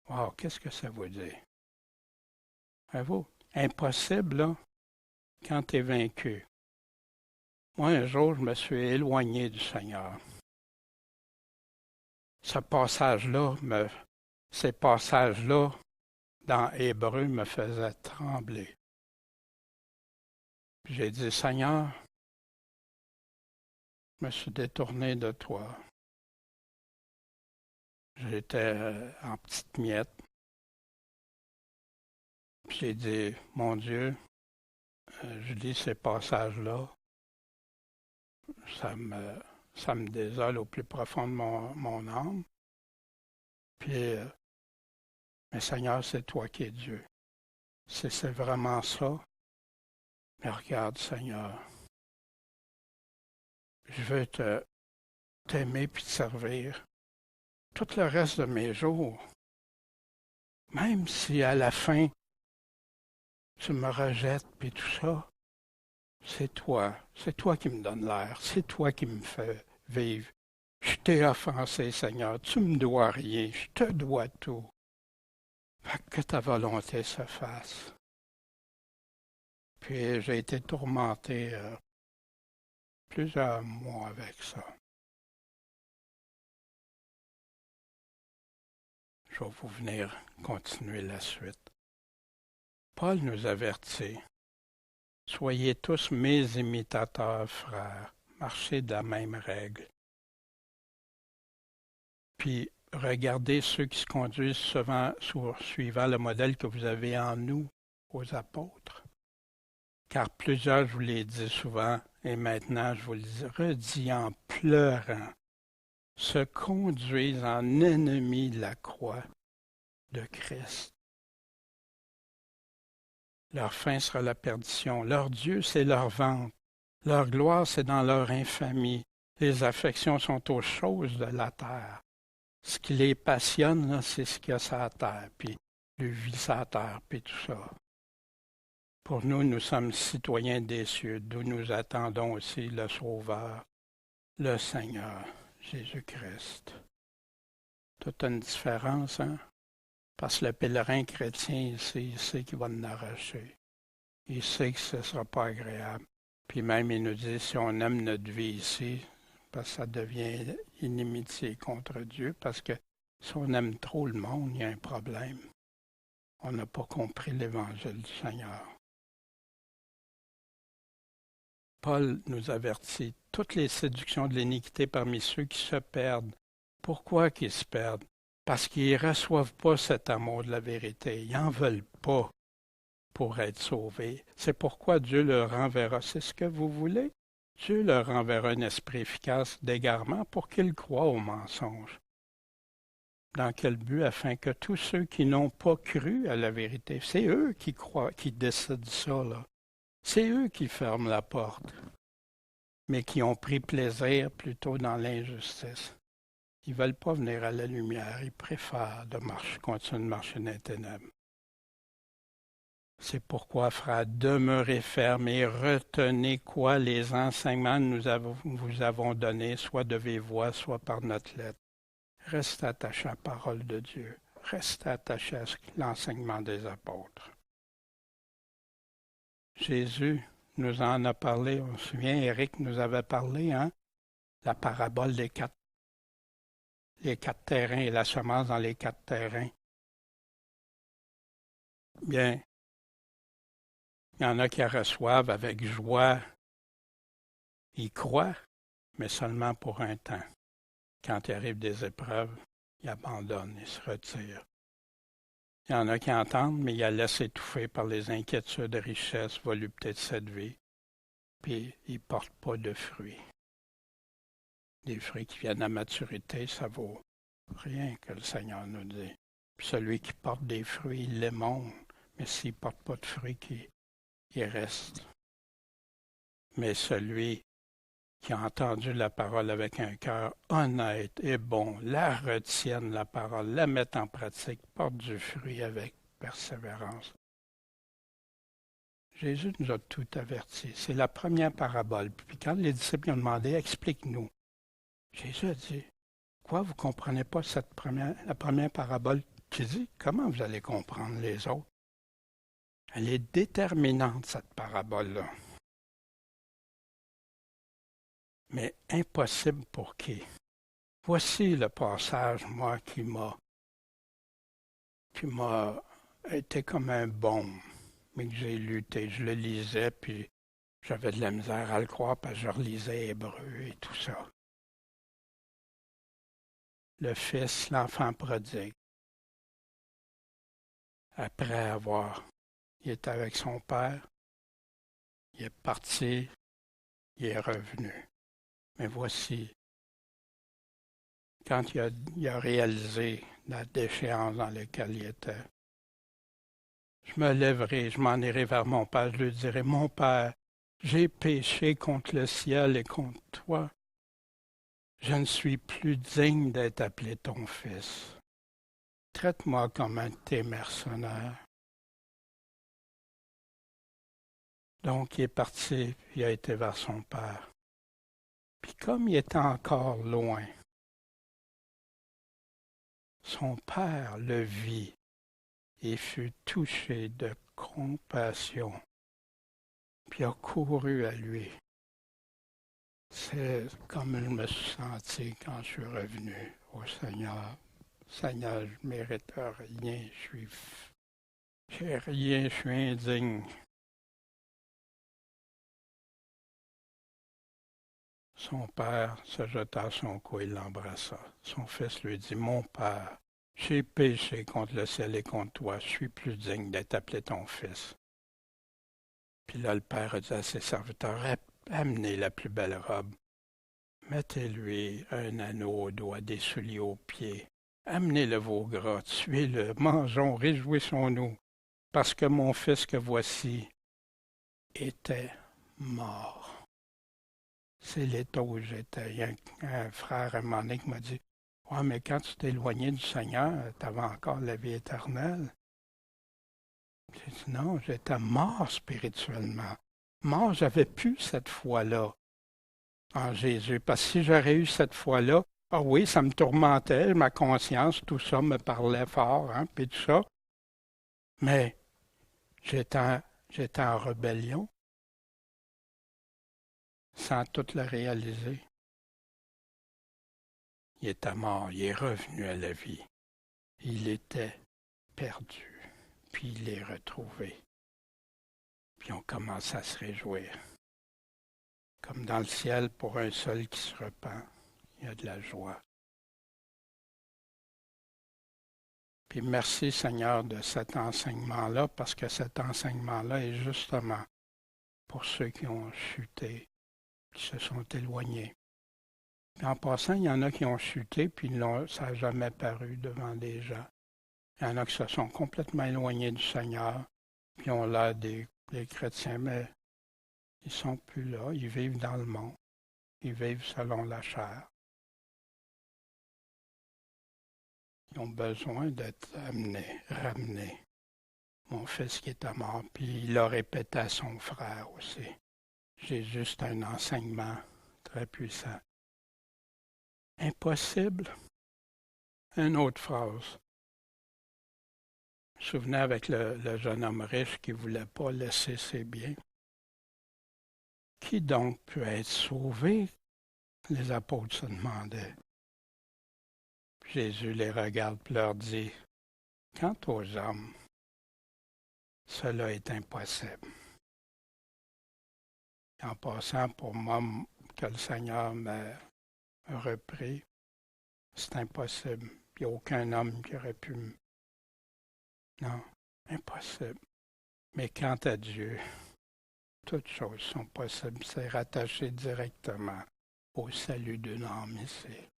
Wow, qu'est-ce que ça veut dire? Bravo. Impossible, là, quand tu es vaincu. Moi, un jour, je me suis éloigné du Seigneur. Ces passages-là dans Hébreu me faisaient trembler. Puis j'ai dit, Seigneur, Je me suis détourné de toi. J'étais en petites miettes. Puis j'ai dit, mon Dieu, je lis ces passages-là, ça me, ça me désole au plus profond de mon âme. Puis, mais Seigneur, c'est toi qui es Dieu. Si c'est vraiment ça, mais regarde, Seigneur, je veux t'aimer puis te servir tout le reste de mes jours. Même si à la fin, tu me rejettes puis tout ça, c'est toi qui me donne l'air, c'est toi qui me fais vivre. Je t'ai offensé, Seigneur, tu me dois rien, je te dois tout. Fait que ta volonté se fasse. Puis j'ai été tourmenté plusieurs mois avec ça. Je vais vous venir continuer la suite. Paul nous avertit. Soyez tous mes imitateurs, frères, marchez de la même règle. Puis regardez ceux qui se conduisent souvent suivant le modèle que vous avez en nous, aux apôtres. Car plusieurs, je vous l'ai dit souvent, et maintenant je vous le redis en pleurant, se conduisent en ennemis de la croix de Christ. Leur fin sera la perdition. Leur Dieu, c'est leur ventre. Leur gloire, c'est dans leur infamie. Les affections sont aux choses de la terre. Ce qui les passionne, là, c'est ce qu'il y a sur la terre, puis le vie sur la terre, puis tout ça. Pour nous, nous sommes citoyens des cieux, d'où nous attendons aussi le Sauveur, le Seigneur, Jésus-Christ. Toute une différence, hein? Parce que le pèlerin chrétien ici, il sait qu'il va nous arracher. Il sait que ce ne sera pas agréable. Puis même, il nous dit, si on aime notre vie ici, parce que ça devient inimitié contre Dieu, parce que si on aime trop le monde, il y a un problème. On n'a pas compris l'évangile du Seigneur. Paul nous avertit, toutes les séductions de l'iniquité parmi ceux qui se perdent. Pourquoi qu'ils se perdent? Parce qu'ils ne reçoivent pas cet amour de la vérité. Ils n'en veulent pas pour être sauvés. C'est pourquoi Dieu leur enverra. C'est ce que vous voulez? Dieu leur enverra un esprit efficace d'égarement pour qu'ils croient au mensonge. Dans quel but? Afin que tous ceux qui n'ont pas cru à la vérité, c'est eux qui croient, qui décident ça, là. C'est eux qui ferment la porte, mais qui ont pris plaisir plutôt dans l'injustice. Ils ne veulent pas venir à la lumière, ils préfèrent continuer de marcher dans les ténèbres. C'est pourquoi, frères, demeurez fermes et retenez quoi les enseignements que nous vous avons donnés, soit de vive voix, soit par notre lettre. Restez attachés à la parole de Dieu. Restez attachés à l'enseignement des apôtres. Jésus nous en a parlé, on se souvient, Éric nous avait parlé, hein, la parabole des quatre terrains et la semence dans les 4 terrains. Bien, il y en a qui la reçoivent avec joie. Ils croient, mais seulement pour un temps. Quand il arrive des épreuves, ils abandonnent, ils se retirent. Il y en a qui entendent, mais ils la laissent étouffer par les inquiétudes de richesse, volupté de cette vie, puis ils ne portent pas de fruits. Des fruits qui viennent à maturité, ça vaut rien que le Seigneur nous dit. Puis celui qui porte des fruits, il les montre, mais s'il ne porte pas de fruits, il reste. Mais celui qui a entendu la parole avec un cœur honnête et bon, la retienne la parole, la mette en pratique, porte du fruit avec persévérance. Jésus nous a tout averti. C'est la première parabole. Puis quand les disciples ont demandé, explique-nous. Jésus a dit, quoi, vous ne comprenez pas la première parabole? J'ai dit, comment vous allez comprendre les autres? Elle est déterminante, cette parabole-là. Mais impossible pour qui? Voici le passage, moi, qui m'a été comme un baume, mais que j'ai lutté. Je le lisais, puis J'avais de la misère à le croire parce que je relisais Hébreu et tout ça. Le fils, l'enfant prodigue, après il était avec son père, il est parti, il est revenu. Mais voici, quand il a réalisé la déchéance dans laquelle il était, je me lèverai, je m'en irai vers mon père, je lui dirai, mon père, j'ai péché contre le ciel et contre toi. Je ne suis plus digne d'être appelé ton fils. Traite-moi comme un de tes mercenaires. Donc, il est parti, il a été vers son père. Puis comme il était encore loin, son père le vit et fut touché de compassion, puis a couru à lui. C'est comme je me suis senti quand je suis revenu au Seigneur. Seigneur, je ne mérite rien, j'ai rien, je suis indigne. Son père se jeta à son cou et l'embrassa. Son fils lui dit, mon père, j'ai péché contre le ciel et contre toi, je suis plus digne d'être appelé ton fils. Puis là, le père a dit à ses serviteurs, amenez la plus belle robe, mettez-lui un anneau au doigt, des souliers aux pieds, amenez le veau gras, tuez-le, mangeons, réjouissons-nous, parce que mon fils que voici était mort. C'est l'état où j'étais. Il y a un frère à un moment donné qui m'a dit, « Ouais, mais quand tu t'es éloigné du Seigneur, tu avais encore la vie éternelle. » J'ai dit, « Non, j'étais mort spirituellement. Mort, j'avais plus cette foi-là en Jésus. Parce que si j'aurais eu cette foi-là, ah oui, ça me tourmentait, ma conscience, tout ça me parlait fort, hein, puis tout ça. Mais j'étais en rébellion, sans tout le réaliser. Il était mort, il est revenu à la vie. Il était perdu, puis il est retrouvé. Puis on commence à se réjouir. Comme dans le ciel, pour un seul qui se repent, il y a de la joie. Puis merci Seigneur de cet enseignement-là, parce que cet enseignement-là est justement pour ceux qui ont chuté, qui se sont éloignés. Puis en passant, il y en a qui ont chuté, puis ça n'a jamais paru devant des gens. Il y en a qui se sont complètement éloignés du Seigneur, puis ont l'air des chrétiens, mais ils ne sont plus là, ils vivent dans le monde, ils vivent selon la chair. Ils ont besoin d'être ramenés. Mon fils qui est mort, puis il l'a répété à son frère aussi. J'ai juste un enseignement très puissant. Impossible. Une autre phrase. Je me souvenais avec le jeune homme riche qui ne voulait pas laisser ses biens. Qui donc peut être sauvé? Les apôtres se demandaient. Jésus les regarde et leur dit, quant aux hommes, cela est impossible. En passant, pour moi, que le Seigneur m'a repris, c'est impossible. Il n'y a aucun homme qui aurait pu me... Non, impossible. Mais quant à Dieu, toutes choses sont possibles. C'est rattaché directement au salut d'une âme ici.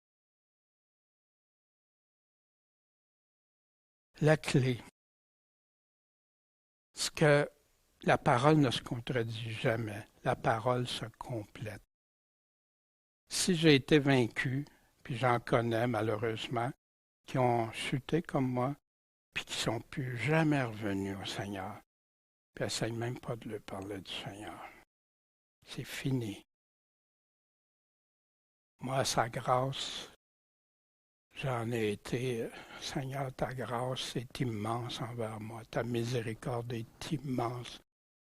La clé, c'est que la parole ne se contredit jamais. La parole se complète. Si j'ai été vaincu, puis j'en connais malheureusement, qui ont chuté comme moi, puis qui ne sont plus jamais revenus au Seigneur, puis n'essayent même pas de leur parler du Seigneur. C'est fini. Moi, sa grâce, j'en ai été, Seigneur, ta grâce est immense envers moi, ta miséricorde est immense.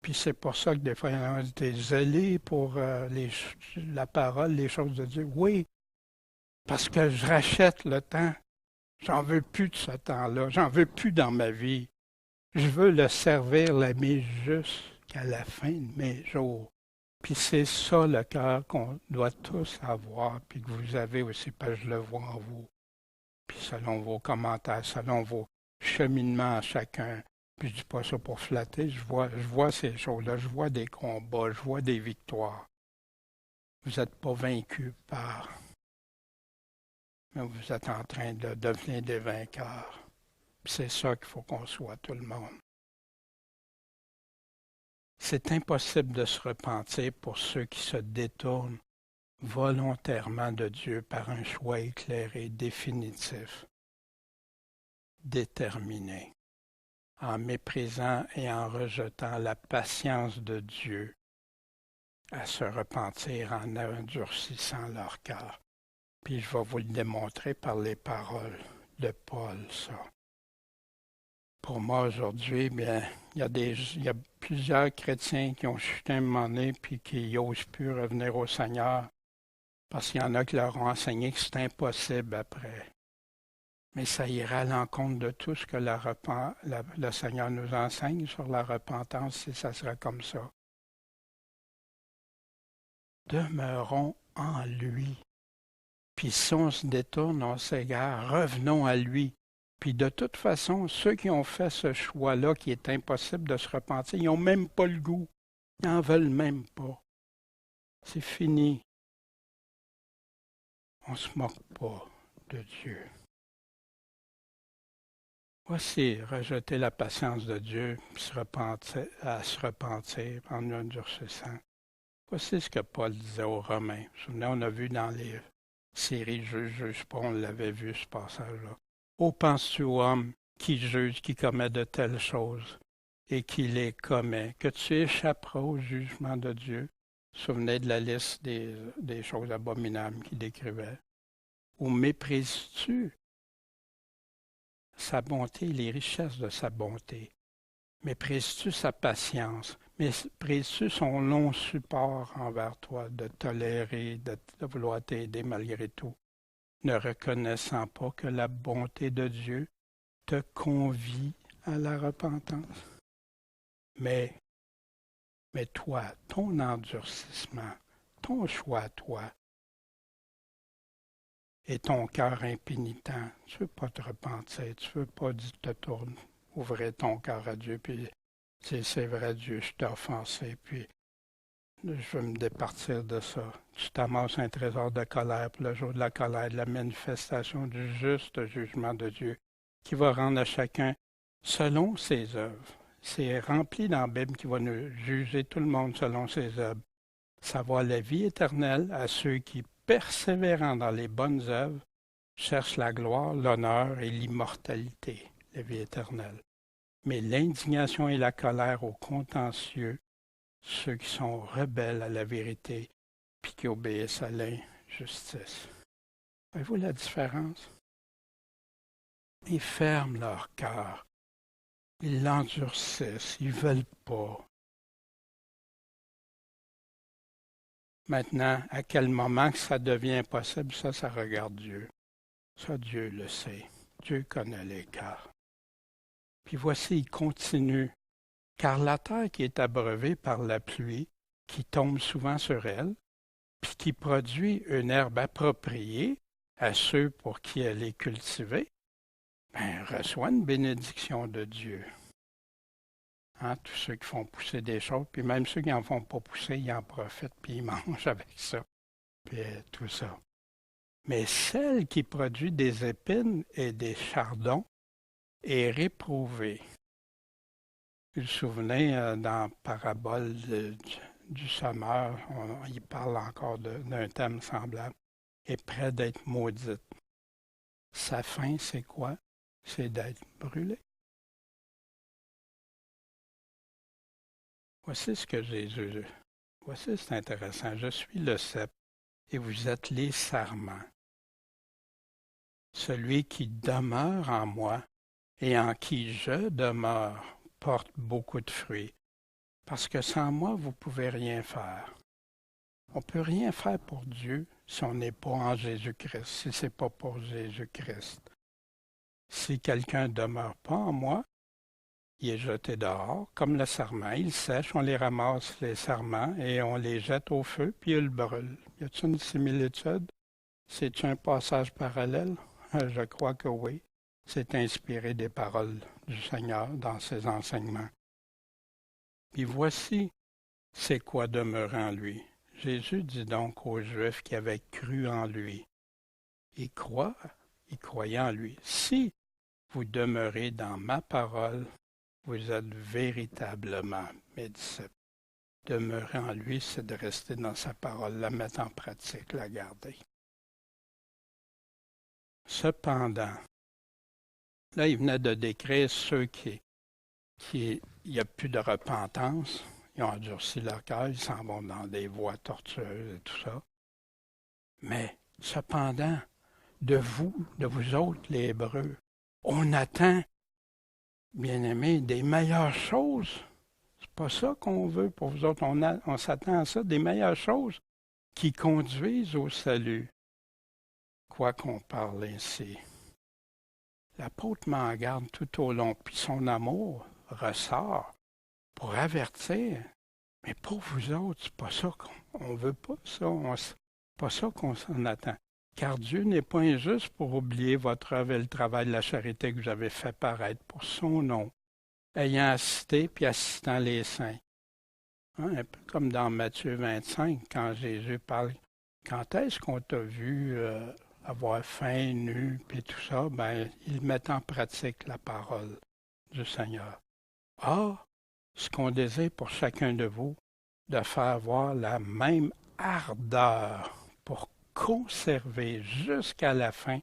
Puis c'est pour ça que des fois, il y en a qui étaient zélés pour la parole, les choses de Dieu. Oui, parce que je rachète le temps. J'en veux plus de ce temps-là. J'en veux plus dans ma vie. Je veux le servir, l'aimer jusqu'à la fin de mes jours. Puis c'est ça le cœur qu'on doit tous avoir, puis que vous avez aussi, parce que je le vois en vous. Puis selon vos commentaires, selon vos cheminements à chacun. Puis je dis pas ça pour flatter, je vois ces choses-là, je vois des combats, je vois des victoires. Vous n'êtes pas vaincus par, mais vous êtes en train de devenir des vainqueurs. Puis c'est ça qu'il faut qu'on soit, tout le monde. C'est impossible de se repentir pour ceux qui se détournent volontairement de Dieu par un choix éclairé, définitif, déterminé, en méprisant et en rejetant la patience de Dieu à se repentir en endurcissant leur cœur. Puis je vais vous le démontrer par les paroles de Paul, ça. Pour moi, aujourd'hui, bien, il y a plusieurs chrétiens qui ont chuté un moment donné puis qui n'osent plus revenir au Seigneur parce qu'il y en a qui leur ont enseigné que c'est impossible après. Mais ça ira à l'encontre de tout ce que le Seigneur nous enseigne sur la repentance si ça sera comme ça. Demeurons en lui. Puis si on se détourne, on s'égare, revenons à lui. Puis de toute façon, ceux qui ont fait ce choix-là, qui est impossible de se repentir, ils n'ont même pas le goût. Ils n'en veulent même pas. C'est fini. On ne se moque pas de Dieu. Voici, rejeter la patience de Dieu, se repentir en endurcissant. Voici ce que Paul disait aux Romains. Vous vous souvenez, on a vu dans les séries Juge pas, on l'avait vu ce passage-là. Ô penses-tu, homme, qui juge, qui commet de telles choses, et qui les commet, que tu échapperas au jugement de Dieu? Souvenez de la liste des choses abominables qu'il décrivait. Ou méprises-tu sa bonté, les richesses de sa bonté? Méprises-tu sa patience? Méprises-tu son long support envers toi, de tolérer, de vouloir t'aider malgré tout, ne reconnaissant pas que la bonté de Dieu te convie à la repentance? Mais toi, ton endurcissement, ton choix à toi, et ton cœur impénitent, tu ne veux pas te repentir, tu ne veux pas te tourner, ouvrir ton cœur à Dieu, puis c'est vrai, Dieu, je t'ai offensé, puis je veux me départir de ça. Tu t'amasses un trésor de colère pour le jour de la colère, de la manifestation du juste jugement de Dieu, qui va rendre à chacun selon ses œuvres. C'est rempli dans la Bible qui va nous juger tout le monde selon ses œuvres. Savoir la vie éternelle à ceux qui, persévérant dans les bonnes œuvres, cherchent la gloire, l'honneur et l'immortalité, la vie éternelle. Mais l'indignation et la colère aux contentieux, ceux qui sont rebelles à la vérité, puis qui obéissent à l'injustice. Voyez-vous la différence? Ils ferment leur cœur. Ils l'endurcissent. Ils ne veulent pas. Maintenant, à quel moment que ça devient impossible, ça regarde Dieu. Ça, Dieu le sait. Dieu connaît les cœurs. Puis voici, il continue. Car la terre qui est abreuvée par la pluie, qui tombe souvent sur elle, puis qui produit une herbe appropriée à ceux pour qui elle est cultivée, reçoit une bénédiction de Dieu. Hein, tous ceux qui font pousser des choses, puis même ceux qui n'en font pas pousser, ils en profitent, puis ils mangent avec ça, puis tout ça. Mais celle qui produit des épines et des chardons est réprouvée. Vous vous souvenez, dans la parabole du semeur, il parle encore d'un thème semblable, est près d'être maudite. Sa fin, c'est quoi? C'est d'être brûlé. Voici ce que Jésus... Voici, c'est intéressant. Je suis le cep et vous êtes les sarments. Celui qui demeure en moi et en qui je demeure porte beaucoup de fruits. Parce que sans moi, vous ne pouvez rien faire. On ne peut rien faire pour Dieu si on n'est pas en Jésus-Christ, si ce n'est pas pour Jésus-Christ. Si quelqu'un ne demeure pas en moi, Il est jeté dehors, comme le sarment. Il sèche, on les ramasse, les sarments, et on les jette au feu, puis ils le brûlent. Y a-t-il une similitude? C'est-tu un passage parallèle? Je crois que oui. C'est inspiré des paroles du Seigneur dans ses enseignements. Puis voici, c'est quoi demeurer en lui. Jésus dit donc aux Juifs qui avaient cru en lui. Ils croyaient en lui. Si vous demeurez dans ma parole, vous êtes véritablement mes disciples. Demeurer en lui, c'est de rester dans sa parole, la mettre en pratique, la garder. Cependant, là, il venait de décrire ceux qui il n'y a plus de repentance, ils ont endurci leur cœur, ils s'en vont dans des voies tortueuses et tout ça. Mais, cependant, de vous autres, les Hébreux, on attend, bien-aimés, des meilleures choses. C'est pas ça qu'on veut pour vous autres. On s'attend à ça, des meilleures choses qui conduisent au salut. Quoi qu'on parle ainsi. L'apôtre m'en garde tout au long, puis son amour ressort pour avertir. Mais pour vous autres, c'est pas ça qu'on veut pas ça. C'est pas ça qu'on s'en attend. Car Dieu n'est pas injuste pour oublier votre œuvre et le travail de la charité que vous avez fait paraître pour son nom, ayant assisté puis assistant les saints. Hein, un peu comme dans Matthieu 25, quand Jésus parle, quand est-ce qu'on t'a vu avoir faim, nu, puis tout ça, ben, il met en pratique la parole du Seigneur. Ah, ce qu'on désire pour chacun de vous, de faire voir la même ardeur pour conserver jusqu'à la fin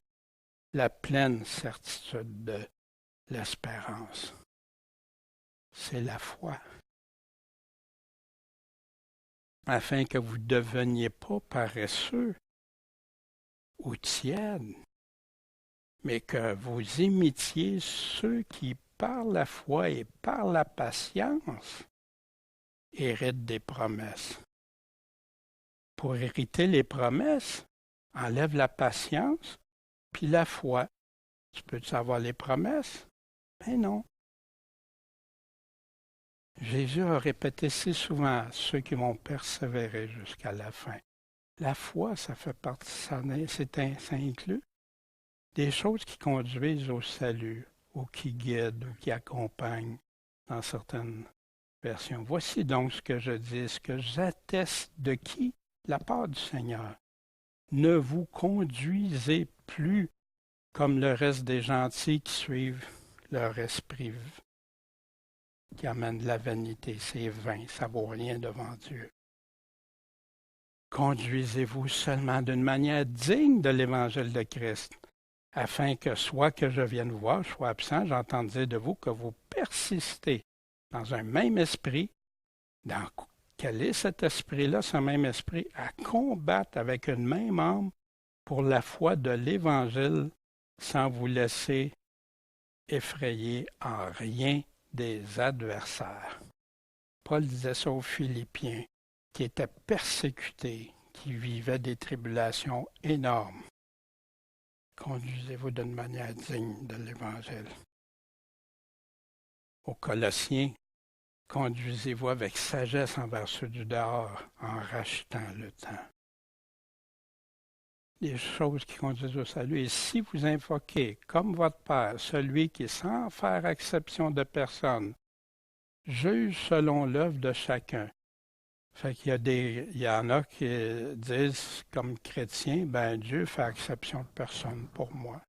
la pleine certitude de l'espérance. C'est la foi. Afin que vous ne deveniez pas paresseux ou tièdes, mais que vous imitiez ceux qui, par la foi et par la patience, héritent des promesses. Pour hériter les promesses, enlève la patience, puis la foi. Tu peux-tu avoir les promesses? Ben non. Jésus a répété si souvent à ceux qui vont persévérer jusqu'à la fin. La foi, ça fait partie, ça inclut des choses qui conduisent au salut, ou qui guident, ou qui accompagnent dans certaines versions. Voici donc ce que je dis, ce que j'atteste de qui? La part du Seigneur. Ne vous conduisez plus comme le reste des gentils qui suivent leur esprit, qui amène de la vanité. C'est vain, ça ne vaut rien devant Dieu. Conduisez-vous seulement d'une manière digne de l'Évangile de Christ, afin que soit que je vienne vous voir, soit absent, j'entende dire de vous que vous persistez dans un même esprit. Dans quel est cet esprit-là, ce même esprit, à combattre avec une même âme pour la foi de l'Évangile, sans vous laisser effrayer en rien des adversaires. Paul disait ça aux Philippiens, qui étaient persécutés, qui vivaient des tribulations énormes. Conduisez-vous d'une manière digne de l'Évangile. Aux Colossiens, conduisez-vous avec sagesse envers ceux du dehors, en rachetant le temps. Les choses qui conduisent au salut. Et si vous invoquez, comme votre Père, celui qui, sans faire exception de personne, juge selon l'œuvre de chacun. Fait qu'il y en a qui disent, comme chrétiens, ben Dieu fait exception de personne pour moi.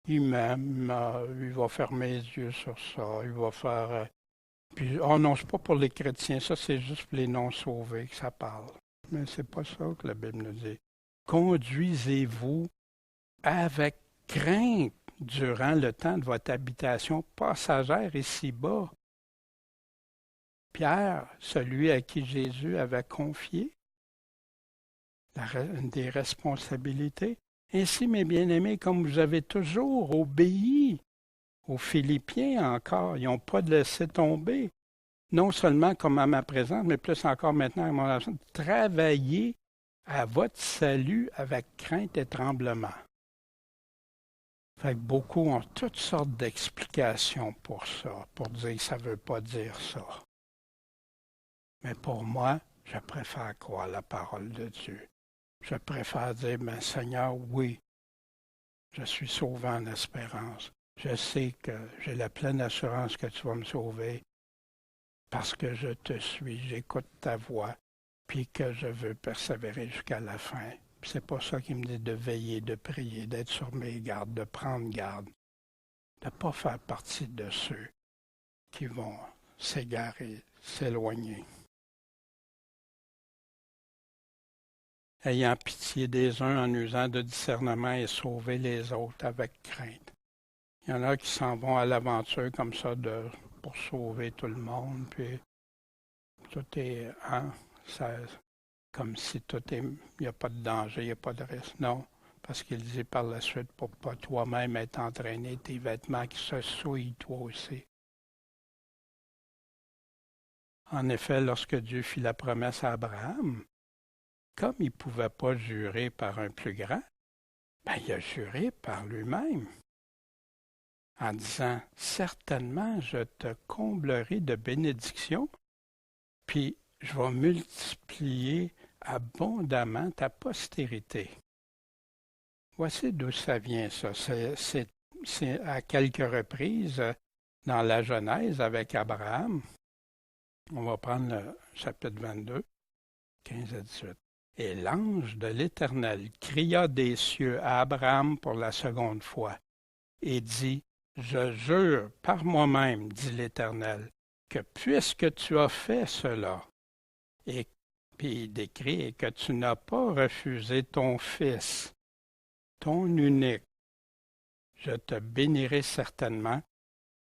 Il m'aime, il va fermer les yeux sur ça, il va faire... Puis, oh non, c'est pas pour les chrétiens, ça c'est juste pour les non-sauvés que ça parle. Mais c'est pas ça que la Bible nous dit. Conduisez-vous avec crainte durant le temps de votre habitation passagère ici-bas. Pierre, celui à qui Jésus avait confié des responsabilités. Ainsi, mes bien-aimés, comme vous avez toujours obéi aux Philippiens encore, ils n'ont pas laissé tomber, non seulement comme à ma présence, mais plus encore maintenant à mon absence, travaillez à votre salut avec crainte et tremblement. Fait que beaucoup ont toutes sortes d'explications pour ça, pour dire que ça ne veut pas dire ça. Mais pour moi, je préfère croire la parole de Dieu. Je préfère dire, mais Seigneur, oui, je suis sauvé en espérance. Je sais que j'ai la pleine assurance que tu vas me sauver parce que je te suis, j'écoute ta voix, puis que je veux persévérer jusqu'à la fin. C'est pas ça qui me dit de veiller, de prier, d'être sur mes gardes, de prendre garde, de ne pas faire partie de ceux qui vont s'égarer, s'éloigner. Ayant pitié des uns en usant de discernement et sauver les autres avec crainte. Il y en a qui s'en vont à l'aventure comme ça pour sauver tout le monde, puis tout est comme si il n'y a pas de danger, il n'y a pas de risque. Non, parce qu'il dit par la suite, pour pas toi-même être entraîné, tes vêtements qui se souillent toi aussi. En effet, lorsque Dieu fit la promesse à Abraham, comme il ne pouvait pas jurer par un plus grand, il a juré par lui-même, en disant, certainement, je te comblerai de bénédictions, puis je vais multiplier abondamment ta postérité. Voici d'où ça vient, ça. C'est à quelques reprises dans la Genèse avec Abraham. On va prendre le chapitre 22, 15 à 18. Et l'ange de l'Éternel cria des cieux à Abraham pour la seconde fois et dit, je jure par moi-même, dit l'Éternel, que puisque tu as fait cela, et puis il décrit que tu n'as pas refusé ton fils, ton unique, je te bénirai certainement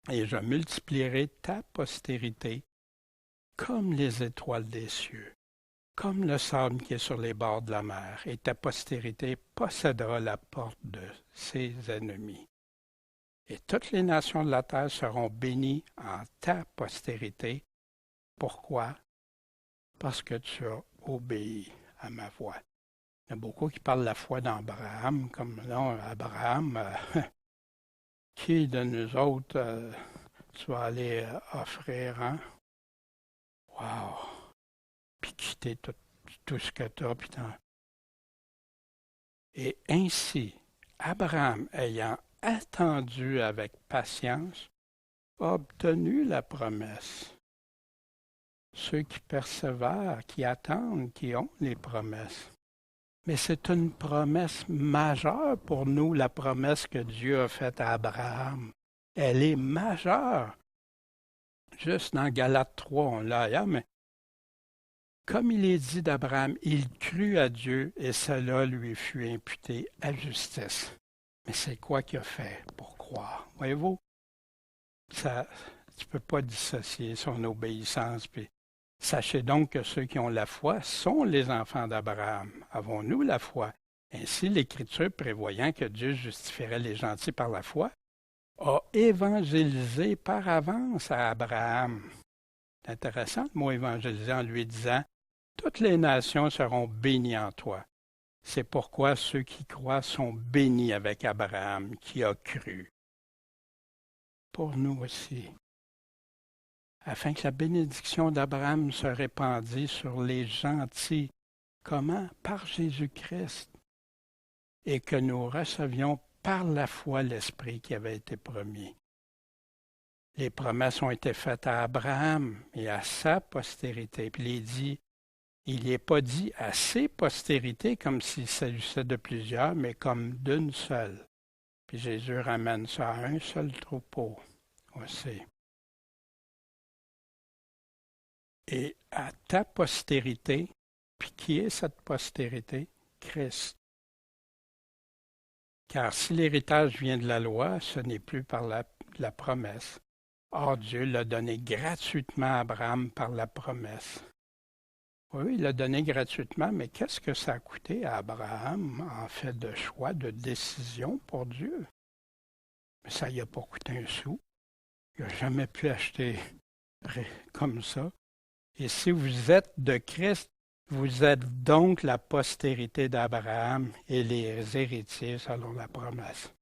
et je multiplierai ta postérité comme les étoiles des cieux, comme le sable qui est sur les bords de la mer, et ta postérité possédera la porte de ses ennemis. Et toutes les nations de la terre seront bénies en ta postérité. Pourquoi? Parce que tu as obéi à ma voix. Il y a beaucoup qui parlent de la foi d'Abraham, comme non, Abraham, qui de nous autres tu vas aller offrir, hein? Wow! Puis quitter tout ce que tu as. Et ainsi, Abraham, ayant attendu avec patience, a obtenu la promesse. Ceux qui persévèrent, qui attendent, qui ont les promesses. Mais c'est une promesse majeure pour nous, la promesse que Dieu a faite à Abraham. Elle est majeure. Juste dans Galates 3, on l'a ailleurs, mais comme il est dit d'Abraham, il crut à Dieu et cela lui fut imputé à justice. Mais c'est quoi qu'il a fait pour croire? Voyez-vous, tu ne peux pas dissocier son obéissance. Puis, sachez donc que ceux qui ont la foi sont les enfants d'Abraham. Avons-nous la foi? Ainsi, l'Écriture, prévoyant que Dieu justifierait les gentils par la foi, a évangélisé par avance à Abraham. C'est intéressant le mot évangéliser en lui disant « Toutes les nations seront bénies en toi ». C'est pourquoi ceux qui croient sont bénis avec Abraham qui a cru. Pour nous aussi, afin que la bénédiction d'Abraham se répandît sur les gentils. Comment? Par Jésus-Christ. Et que nous recevions par la foi l'Esprit qui avait été promis. Les promesses ont été faites à Abraham et à sa postérité. Puis il n'est pas dit à ses postérités comme s'il s'agissait de plusieurs, mais comme d'une seule. Puis Jésus ramène ça à un seul troupeau aussi. Et à ta postérité, puis qui est cette postérité? Christ. Car si l'héritage vient de la loi, ce n'est plus par la promesse. Or, Dieu l'a donné gratuitement à Abraham par la promesse. Oui, il l'a donné gratuitement, mais qu'est-ce que ça a coûté à Abraham en fait de choix, de décision pour Dieu? Mais ça n'y a pas coûté un sou. Il n'a jamais pu acheter comme ça. Et si vous êtes de Christ, vous êtes donc la postérité d'Abraham et les héritiers selon la promesse.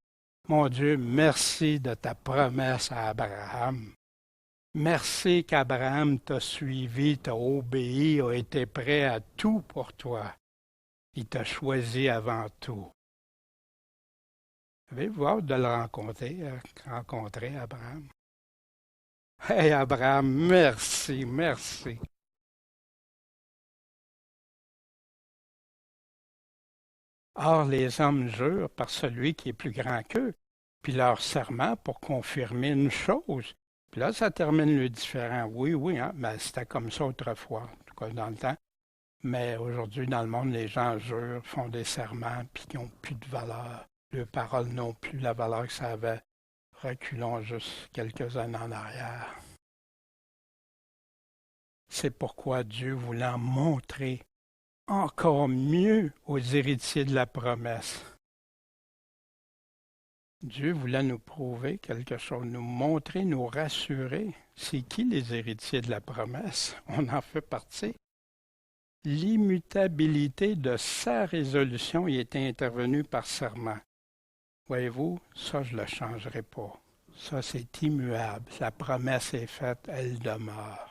Mon Dieu, merci de ta promesse à Abraham. Merci qu'Abraham t'a suivi, t'a obéi, a été prêt à tout pour toi. Il t'a choisi avant tout. Avez-vous hâte de le rencontrer Abraham? Hey Abraham, merci, merci. Or, les hommes jurent par celui qui est plus grand qu'eux, puis leur serment pour confirmer une chose. Puis là, ça termine le différent. Oui, oui, hein, mais c'était comme ça autrefois, en tout cas dans le temps. Mais aujourd'hui, dans le monde, les gens jurent, font des serments, puis qui n'ont plus de valeur. Leurs paroles n'ont plus la valeur que ça avait. Reculons juste quelques années en arrière. C'est pourquoi Dieu voulant montrer encore mieux aux héritiers de la promesse. Dieu voulait nous prouver quelque chose, nous montrer, nous rassurer. C'est qui les héritiers de la promesse? On en fait partie. L'immutabilité de sa résolution y était intervenue par serment. Voyez-vous, ça, je ne le changerai pas. Ça, c'est immuable. La promesse est faite, elle demeure.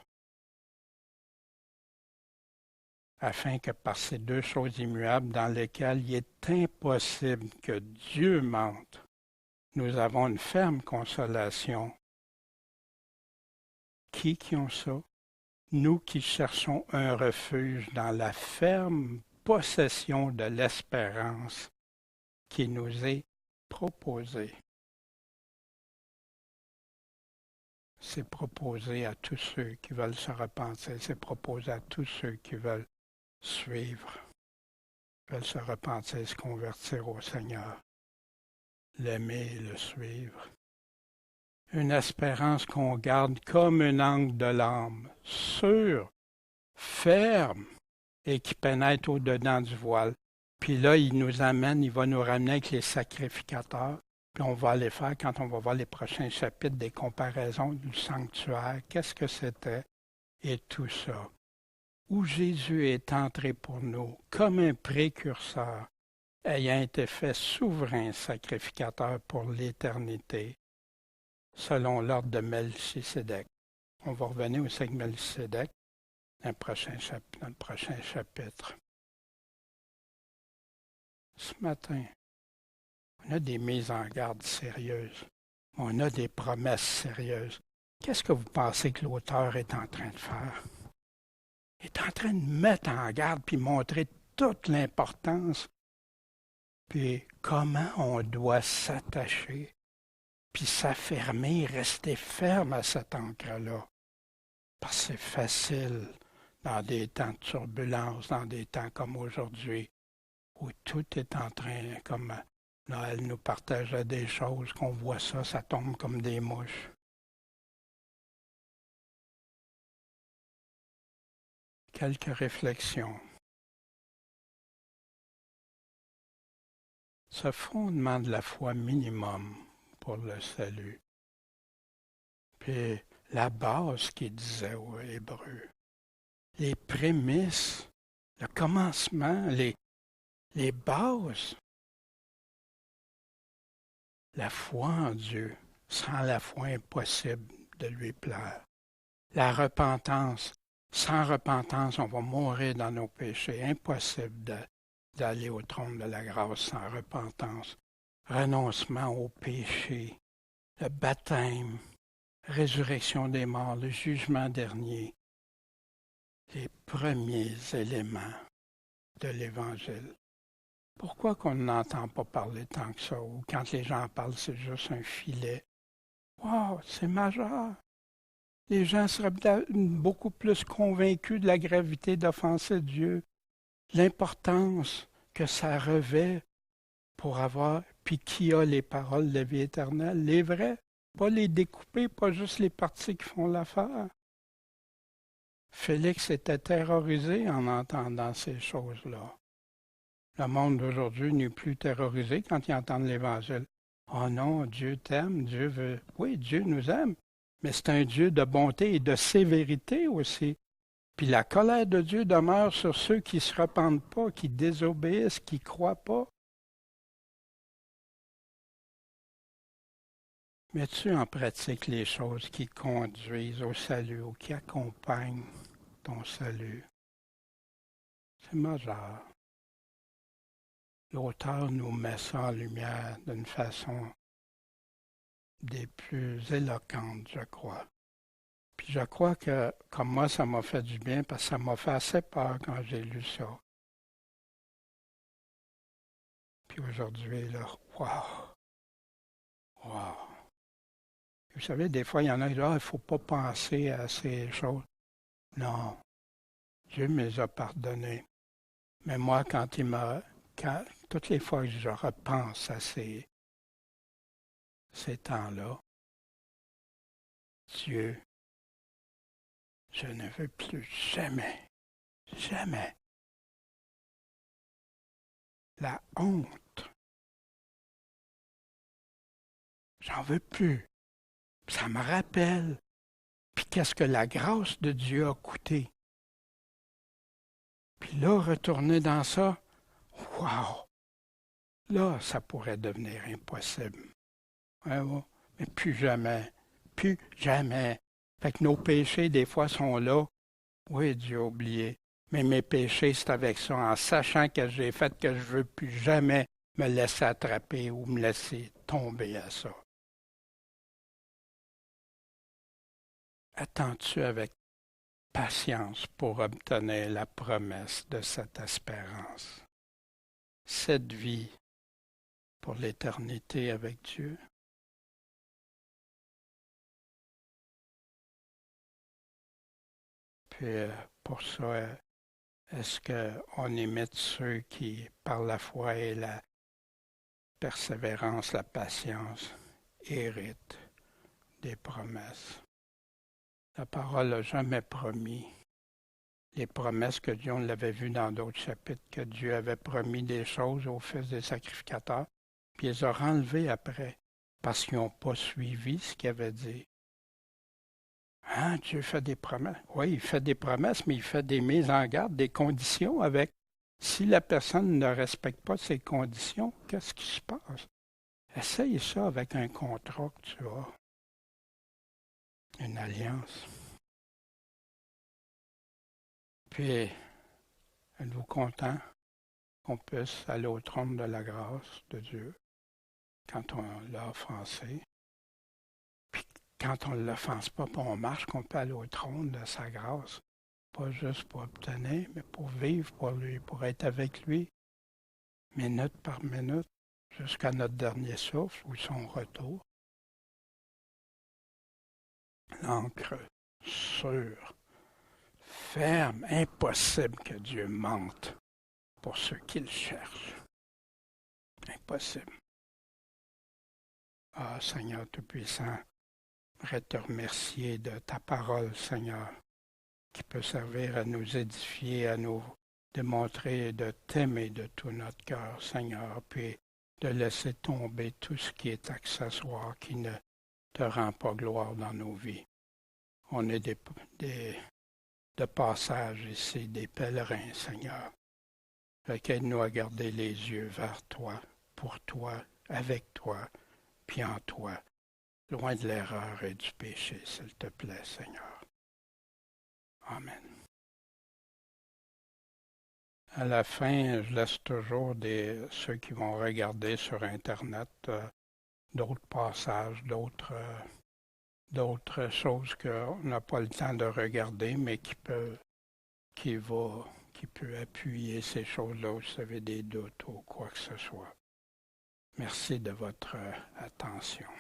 Afin que par ces deux choses immuables dans lesquelles il est impossible que Dieu mente, nous avons une ferme consolation. Qui ont ça? Nous qui cherchons un refuge dans la ferme possession de l'espérance qui nous est proposée. C'est proposé à tous ceux qui veulent se repentir, c'est proposé à tous ceux qui veulent suivre, veulent se repentir, se convertir au Seigneur, l'aimer et le suivre. Une espérance qu'on garde comme un angle de l'âme, sûr, ferme, et qui pénètre au-dedans du voile. Puis là, il nous amène, il va nous ramener avec les sacrificateurs, puis on va aller faire, quand on va voir les prochains chapitres, des comparaisons du sanctuaire, qu'est-ce que c'était, et tout ça. Où Jésus est entré pour nous comme un précurseur, ayant été fait souverain sacrificateur pour l'éternité, selon l'ordre de Melchisédek. On va revenir aussi avec Melchisédek dans le prochain chapitre. Ce matin, on a des mises en garde sérieuses. On a des promesses sérieuses. Qu'est-ce que vous pensez que l'auteur est en train de faire? Il est en train de mettre en garde puis montrer toute l'importance, puis comment on doit s'attacher, puis s'affermer, rester ferme à cet ancre-là. Parce que c'est facile dans des temps de turbulence, dans des temps comme aujourd'hui, où tout est en train, comme Noël nous partageait des choses, qu'on voit ça, ça tombe comme des mouches. Quelques réflexions. Ce fondement de la foi minimum pour le salut. Puis la base qu'il disait aux Hébreux. Les prémices, le commencement, les bases. La foi en Dieu, sans la foi impossible de lui plaire. La repentance, sans repentance, on va mourir dans nos péchés. Impossible d'aller au trône de la grâce sans repentance. Renoncement au péché, le baptême, résurrection des morts, le jugement dernier. Les premiers éléments de l'Évangile. Pourquoi qu'on n'entend pas parler tant que ça? Ou quand les gens parlent, c'est juste un filet. Wow, c'est majeur. Les gens seraient beaucoup plus convaincus de la gravité d'offenser Dieu, l'importance que ça revêt pour avoir, puis qui a les paroles de la vie éternelle, les vrais, pas les découper, pas juste les parties qui font l'affaire. Félix était terrorisé en entendant ces choses-là. Le monde d'aujourd'hui n'est plus terrorisé quand ils entendent l'Évangile. Oh non, Dieu t'aime, Dieu veut. Oui, Dieu nous aime, mais c'est un Dieu de bonté et de sévérité aussi. Puis la colère de Dieu demeure sur ceux qui ne se repentent pas, qui désobéissent, qui ne croient pas. Mets-tu en pratique les choses qui conduisent au salut ou qui accompagnent ton salut? C'est majeur. L'auteur nous met ça en lumière d'une façon des plus éloquentes, je crois. Puis je crois que, comme moi, ça m'a fait du bien parce que ça m'a fait assez peur quand j'ai lu ça. Puis aujourd'hui, là, wow! Wow! Vous savez, des fois, il y en a qui disent, ah, il ne faut pas penser à ces choses. Non, Dieu me les a pardonnés. Mais moi, toutes les fois que je repense à ces temps-là, Dieu, je ne veux plus jamais, jamais la honte. J'en veux plus. Ça me rappelle. Puis qu'est-ce que la grâce de Dieu a coûté. Puis là, retourner dans ça, wow! Là, ça pourrait devenir impossible. Ouais. Mais plus jamais. Plus jamais. Fait que nos péchés, des fois, sont là. Oui, Dieu a oublié. Mais mes péchés, c'est avec ça, en sachant que j'ai fait que je ne veux plus jamais me laisser attraper ou me laisser tomber à ça. Attends-tu avec patience pour obtenir la promesse de cette espérance? Cette vie pour l'éternité avec Dieu? Puis pour ça, est-ce qu'on imite ceux qui, par la foi et la persévérance, la patience, héritent des promesses? La parole n'a jamais promis les promesses que Dieu, on l'avait vu dans d'autres chapitres, que Dieu avait promis des choses aux fils des sacrificateurs, puis ils les ont enlevées après, parce qu'ils n'ont pas suivi ce qu'il avait dit. Hein, Dieu fait des promesses. Oui, il fait des promesses, mais il fait des mises en garde, des conditions avec. Si la personne ne respecte pas ces conditions, qu'est-ce qui se passe? Essaye ça avec un contrat que tu as, une alliance. Puis, êtes-vous content qu'on puisse aller au trône de la grâce de Dieu quand on l'a offensé? Puis, quand on ne l'offense pas, puis on marche, qu'on peut aller au trône de sa grâce. Pas juste pour obtenir, mais pour vivre pour lui, pour être avec lui, minute par minute, jusqu'à notre dernier souffle ou son retour. L'encre sûre, ferme, impossible que Dieu mente pour ceux qui le cherchent. Impossible. Ah, Seigneur Tout-Puissant, j'aimerais te remercier de ta parole, Seigneur, qui peut servir à nous édifier, à nous démontrer de t'aimer de tout notre cœur, Seigneur, puis de laisser tomber tout ce qui est accessoire, qui ne te rend pas gloire dans nos vies. On est de passage ici, des pèlerins, Seigneur. Aide-nous à garder les yeux vers toi, pour toi, avec toi, puis en toi, loin de l'erreur et du péché, s'il te plaît, Seigneur. Amen. À la fin, je laisse toujours ceux qui vont regarder sur Internet d'autres passages, d'autres choses qu'on n'a pas le temps de regarder, mais qui peut appuyer ces choses-là, si vous avez des doutes ou quoi que ce soit. Merci de votre attention.